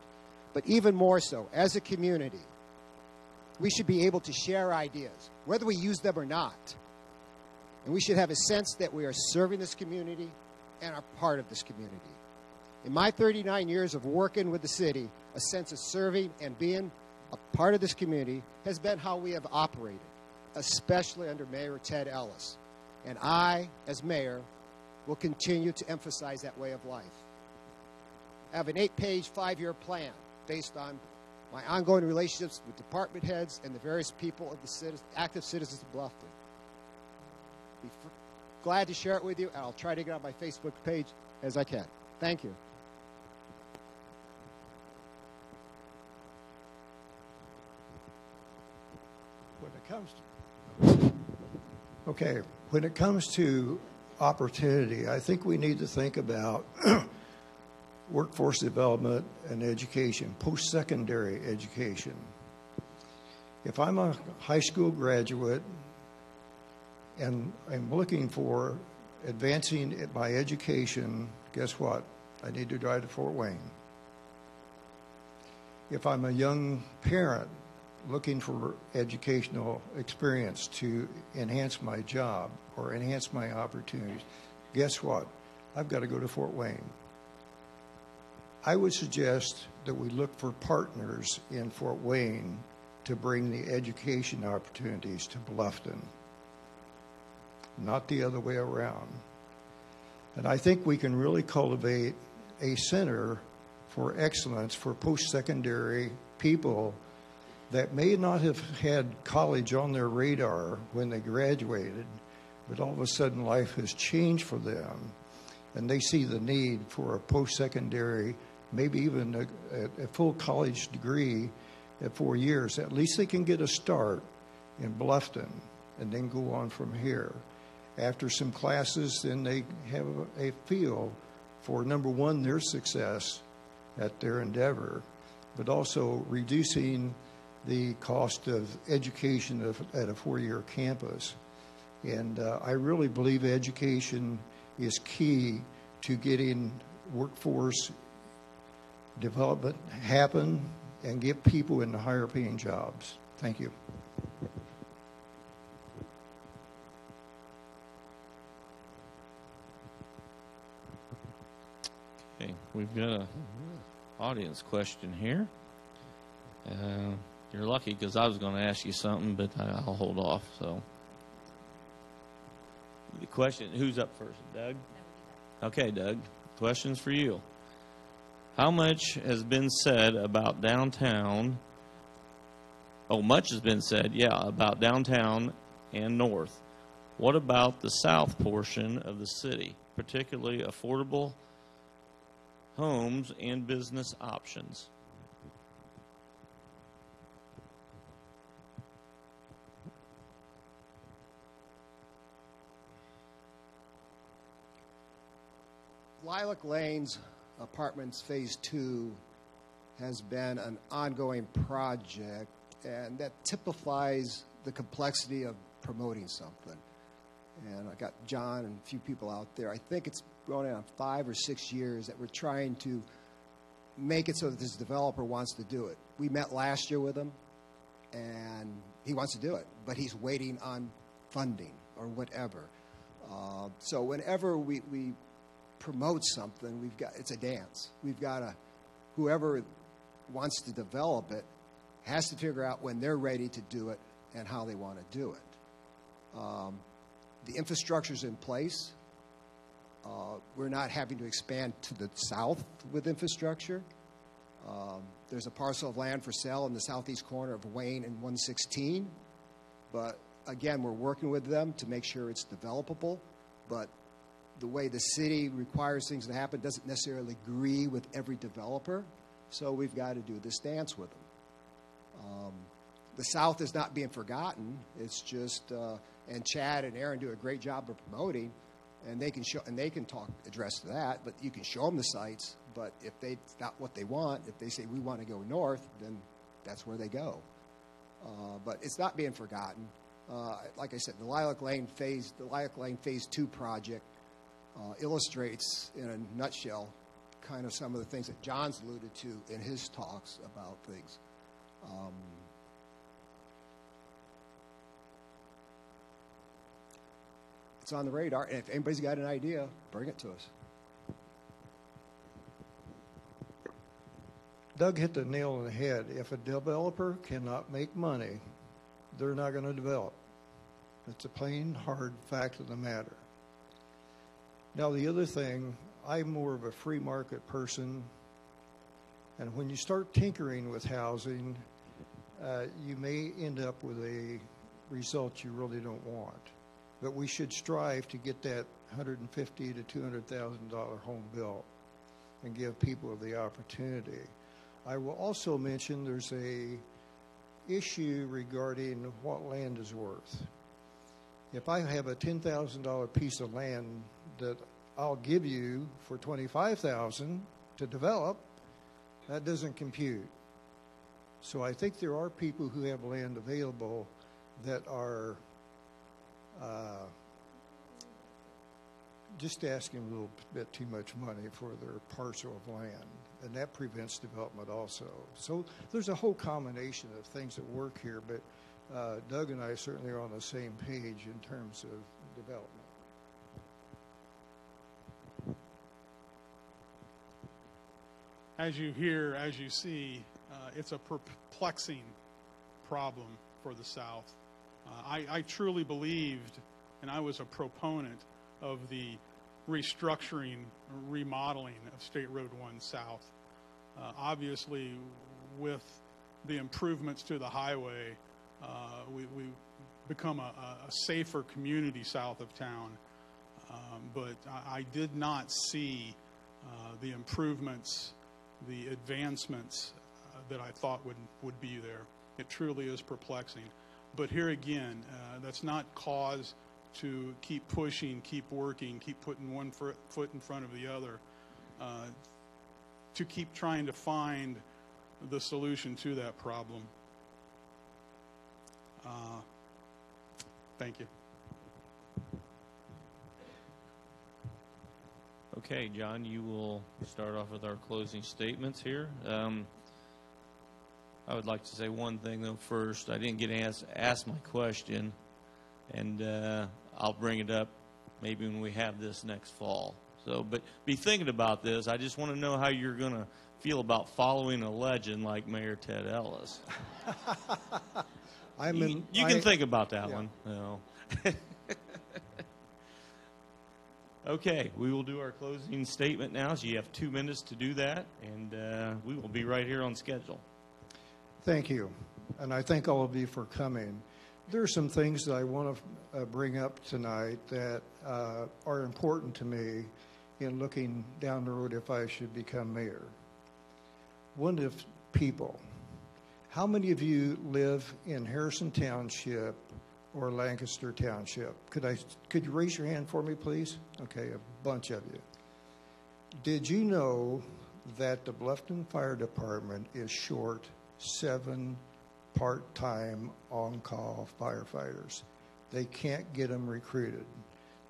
But even more so, as a community, we should be able to share ideas, whether we use them or not. And we should have a sense that we are serving this community and are part of this community. In my 39 years of working with the city, a sense of serving and being a part of this community has been how we have operated, especially under Mayor Ted Ellis. And I, as mayor, will continue to emphasize that way of life. I have an 8-page, 5-year plan based on my ongoing relationships with department heads and the various people of the active citizens of Bluffton. Be glad to share it with you, and I'll try to get on my Facebook page as I can. Thank you. comes to opportunity, I think we need to think about workforce development and education, post-secondary education. If I'm a high school graduate and I'm looking for advancing my education, guess what? I need to drive to Fort Wayne. If I'm a young parent looking for educational experience to enhance my job or enhance my opportunities, guess what? I've got to go to Fort Wayne. I would suggest that we look for partners in Fort Wayne to bring the education opportunities to Bluffton, not the other way around. And I think we can really cultivate a center for excellence for post-secondary people that may not have had college on their radar when they graduated, but all of a sudden life has changed for them, and they see the need for a post-secondary, maybe even a full college degree at 4 years. At least they can get a start in Bluffton and then go on from here. After some classes, then they have a feel for, number one, their success at their endeavor, but also reducing the cost of education at a 4-year campus. And I really believe education is key to getting workforce development happen and get people into higher paying jobs. Thank you. Okay, we've got a audience question here. You're lucky because I was going to ask you something, but I'll hold off. So, the question: who's up first, Doug? Okay, Doug. Question's for you. How much has been said about downtown? Oh, much has been said, yeah, about downtown and north. What about the south portion of the city, particularly affordable homes and business options? Lilac Lanes Apartments Phase 2 has been an ongoing project, and that typifies the complexity of promoting something. And I got John and a few people out there. I think it's going on 5 or 6 years that we're trying to make it so that this developer wants to do it. We met last year with him, and he wants to do it, but he's waiting on funding or whatever. So whenever we promote something, it's a dance. We've got to, whoever wants to develop it has to figure out when they're ready to do it and how they want to do it. The infrastructure's in place. We're not having to expand to the south with infrastructure. There's a parcel of land for sale in the southeast corner of Wayne and 116. But again, we're working with them to make sure it's developable. But the way the city requires things to happen doesn't necessarily agree with every developer. So we've got to do this dance with them. The South is not being forgotten. It's just, and Chad and Aaron do a great job of promoting, and they can show, and they can address that. But you can show them the sites. But if it's not what they want, if they say we want to go north, then that's where they go. But it's not being forgotten. Like I said, the Lilac Lane Phase 2 project illustrates in a nutshell kind of some of the things that John's alluded to in his talks about things. It's on the radar, and if anybody's got an idea, bring it to us. Doug hit the nail on the head. If a developer cannot make money, they're not going to develop. It's a plain, hard fact of the matter. Now, the other thing, I'm more of a free market person, and when you start tinkering with housing, you may end up with a result you really don't want. But we should strive to get that $150,000 to $200,000 home built and give people the opportunity. I will also mention there's a issue regarding what land is worth. If I have a $10,000 piece of land that I'll give you for $25,000 to develop, that doesn't compute. So I think there are people who have land available that are just asking a little bit too much money for their parcel of land, and that prevents development also. So there's a whole combination of things that work here, but Doug and I certainly are on the same page in terms of development. As you hear, as you see, it's a perplexing problem for the South. I truly believed, and I was a proponent of the restructuring, remodeling of State Road 1 South. Obviously, with the improvements to the highway, we become a safer community south of town. But I did not see the improvements, the advancements that I thought would be there. It truly is perplexing. But here again, that's not cause to keep pushing, keep working, keep putting one foot in front of the other, to keep trying to find the solution to that problem. Thank you. Okay, John, you will start off with our closing statements here. I would like to say one thing, though, first. I didn't get asked my question, and I'll bring it up maybe when we have this next fall. So, but be thinking about this. I just want to know how you're going to feel about following a legend like Mayor Ted Ellis. You can think about that one. No. Okay, we will do our closing statement now. So you have 2 minutes to do that, and we will be right here on schedule. Thank you, and I thank all of you for coming. There are some things that I want to bring up tonight that are important to me in looking down the road if I should become mayor. One of people. How many of you live in Harrison Township or Lancaster Township? Could you raise your hand for me, please? Okay, a bunch of you. Did you know that the Bluffton Fire Department is short 7 part-time on-call firefighters? They can't get them recruited.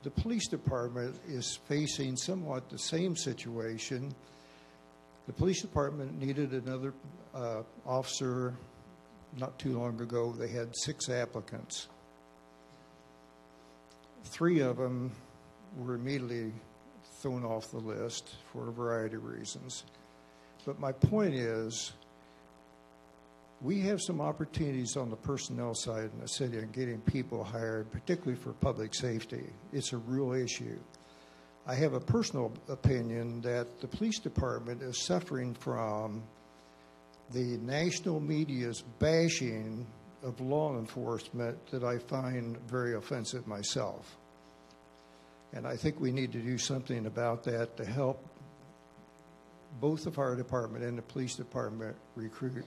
The police department is facing somewhat the same situation. The police department needed another officer not too long ago. They had 6 applicants. 3 of them were immediately thrown off the list for a variety of reasons. But my point is, we have some opportunities on the personnel side in the city on getting people hired, particularly for public safety. It's a real issue. I have a personal opinion that the police department is suffering from the national media's bashing of law enforcement that I find very offensive myself. And I think we need to do something about that to help both the fire department and the police department recruit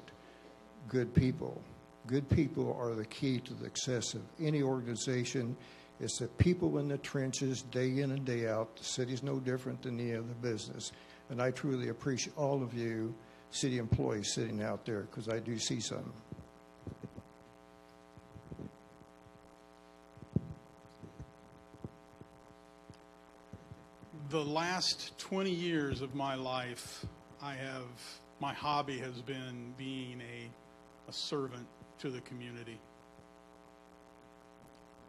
good people. Good people are the key to the success of any organization. It's the people in the trenches day in and day out. The city's no different than any other business. And I truly appreciate all of you city employees sitting out there, because I do see some. The last 20 years of my life, my hobby has been being a servant to the community.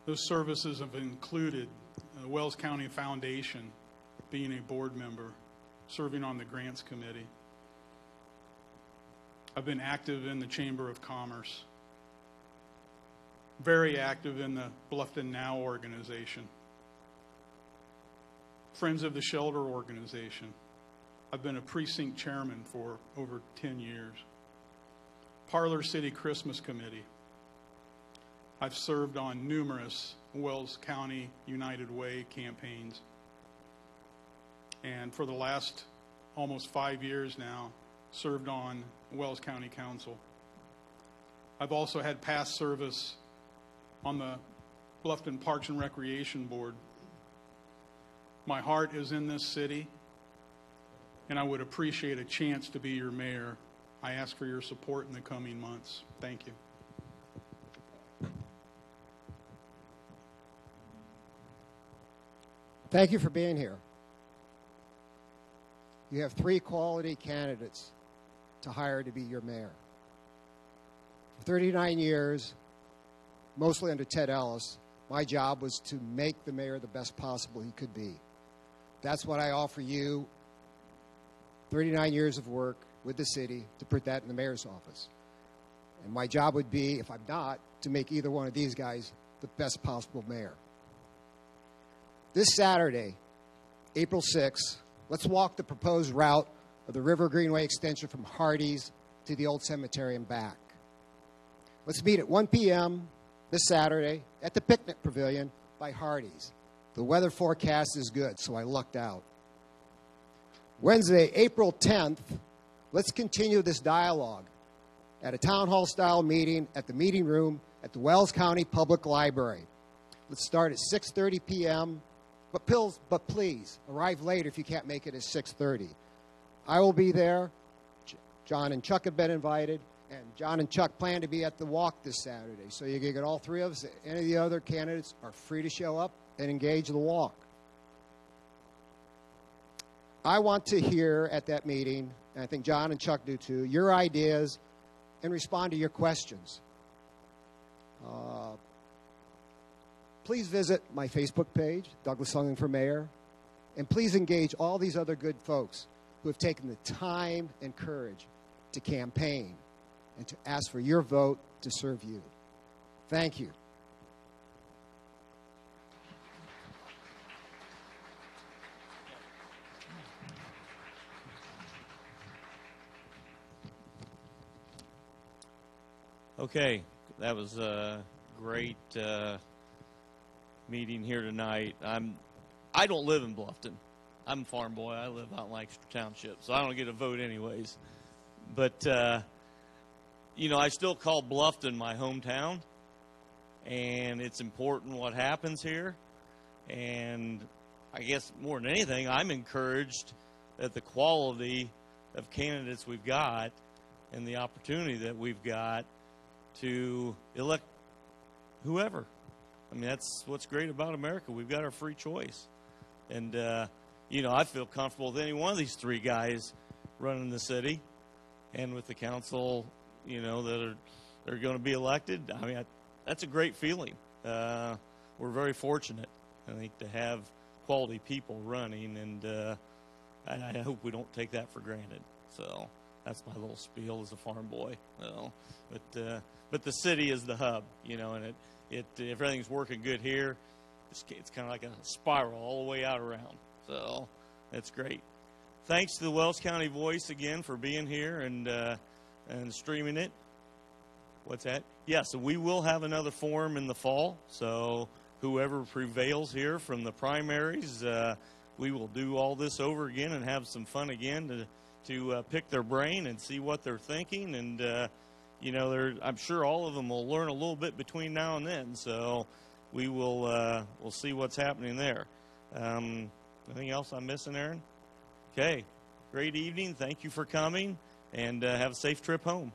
Those services have included the Wells County Foundation, being a board member, serving on the grants committee. I've been active in the Chamber of Commerce, very active in the Bluffton Now organization, Friends of the Shelter organization. I've been a precinct chairman for over 10 years. Parlor City Christmas Committee. I've served on numerous Wells County United Way campaigns. And for the last almost 5 years now, served on Wells County Council. I've also had past service on the Bluffton Parks and Recreation Board. My heart is in this city, and I would appreciate a chance to be your mayor. I ask for your support in the coming months. Thank you. Thank you for being here. You have 3 quality candidates to hire to be your mayor. For 39 years, mostly under Ted Ellis, my job was to make the mayor the best possible he could be. That's what I offer you, 39 years of work with the city to put that in the mayor's office. And my job would be, if I'm not, to make either one of these guys the best possible mayor. This Saturday, April 6th, let's walk the proposed route of the River Greenway extension from Hardee's to the old cemetery and back. Let's meet at 1 p.m. this Saturday at the picnic pavilion by Hardee's. The weather forecast is good, so I lucked out. Wednesday, April 10th, let's continue this dialogue at a town hall style meeting at the meeting room at the Wells County Public Library. Let's start at 6:30 p.m., but please arrive later if you can't make it at 6:30. I will be there. John and Chuck have been invited, and John and Chuck plan to be at the walk this Saturday. So you can get all 3 of us. Any of the other candidates are free to show up and engage the walk. I want to hear at that meeting, and I think John and Chuck do too, your ideas and respond to your questions. Please visit my Facebook page, Douglas Sungling for Mayor, and please engage all these other good folks who have taken the time and courage to campaign and to ask for your vote to serve you. Thank you. Okay, that was a great meeting here tonight. I don't live in Bluffton. I'm a farm boy. I live out in Lancaster Township, so I don't get a vote anyways. But, I still call Bluffton my hometown, and it's important what happens here. And I guess more than anything, I'm encouraged at the quality of candidates we've got and the opportunity that we've got to elect whoever. I mean, that's what's great about America. We've got our free choice. And, I feel comfortable with any one of these 3 guys running the city and with the council, that are going to be elected. I mean, that's a great feeling. We're very fortunate, I think, to have quality people running, and I hope we don't take that for granted. So that's my little spiel as a farm boy. But the city is the hub, and if everything's working good here, it's kind of like a spiral all the way out around. So that's great. Thanks to the Wells County Voice again for being here and streaming it. What's that? Yeah, so we will have another forum in the fall. So whoever prevails here from the primaries, we will do all this over again and have some fun again to pick their brain and see what they're thinking. And, I'm sure all of them will learn a little bit between now and then. So we will we'll see what's happening there. Anything else I'm missing, Aaron? Okay. Great evening. Thank you for coming, and have a safe trip home.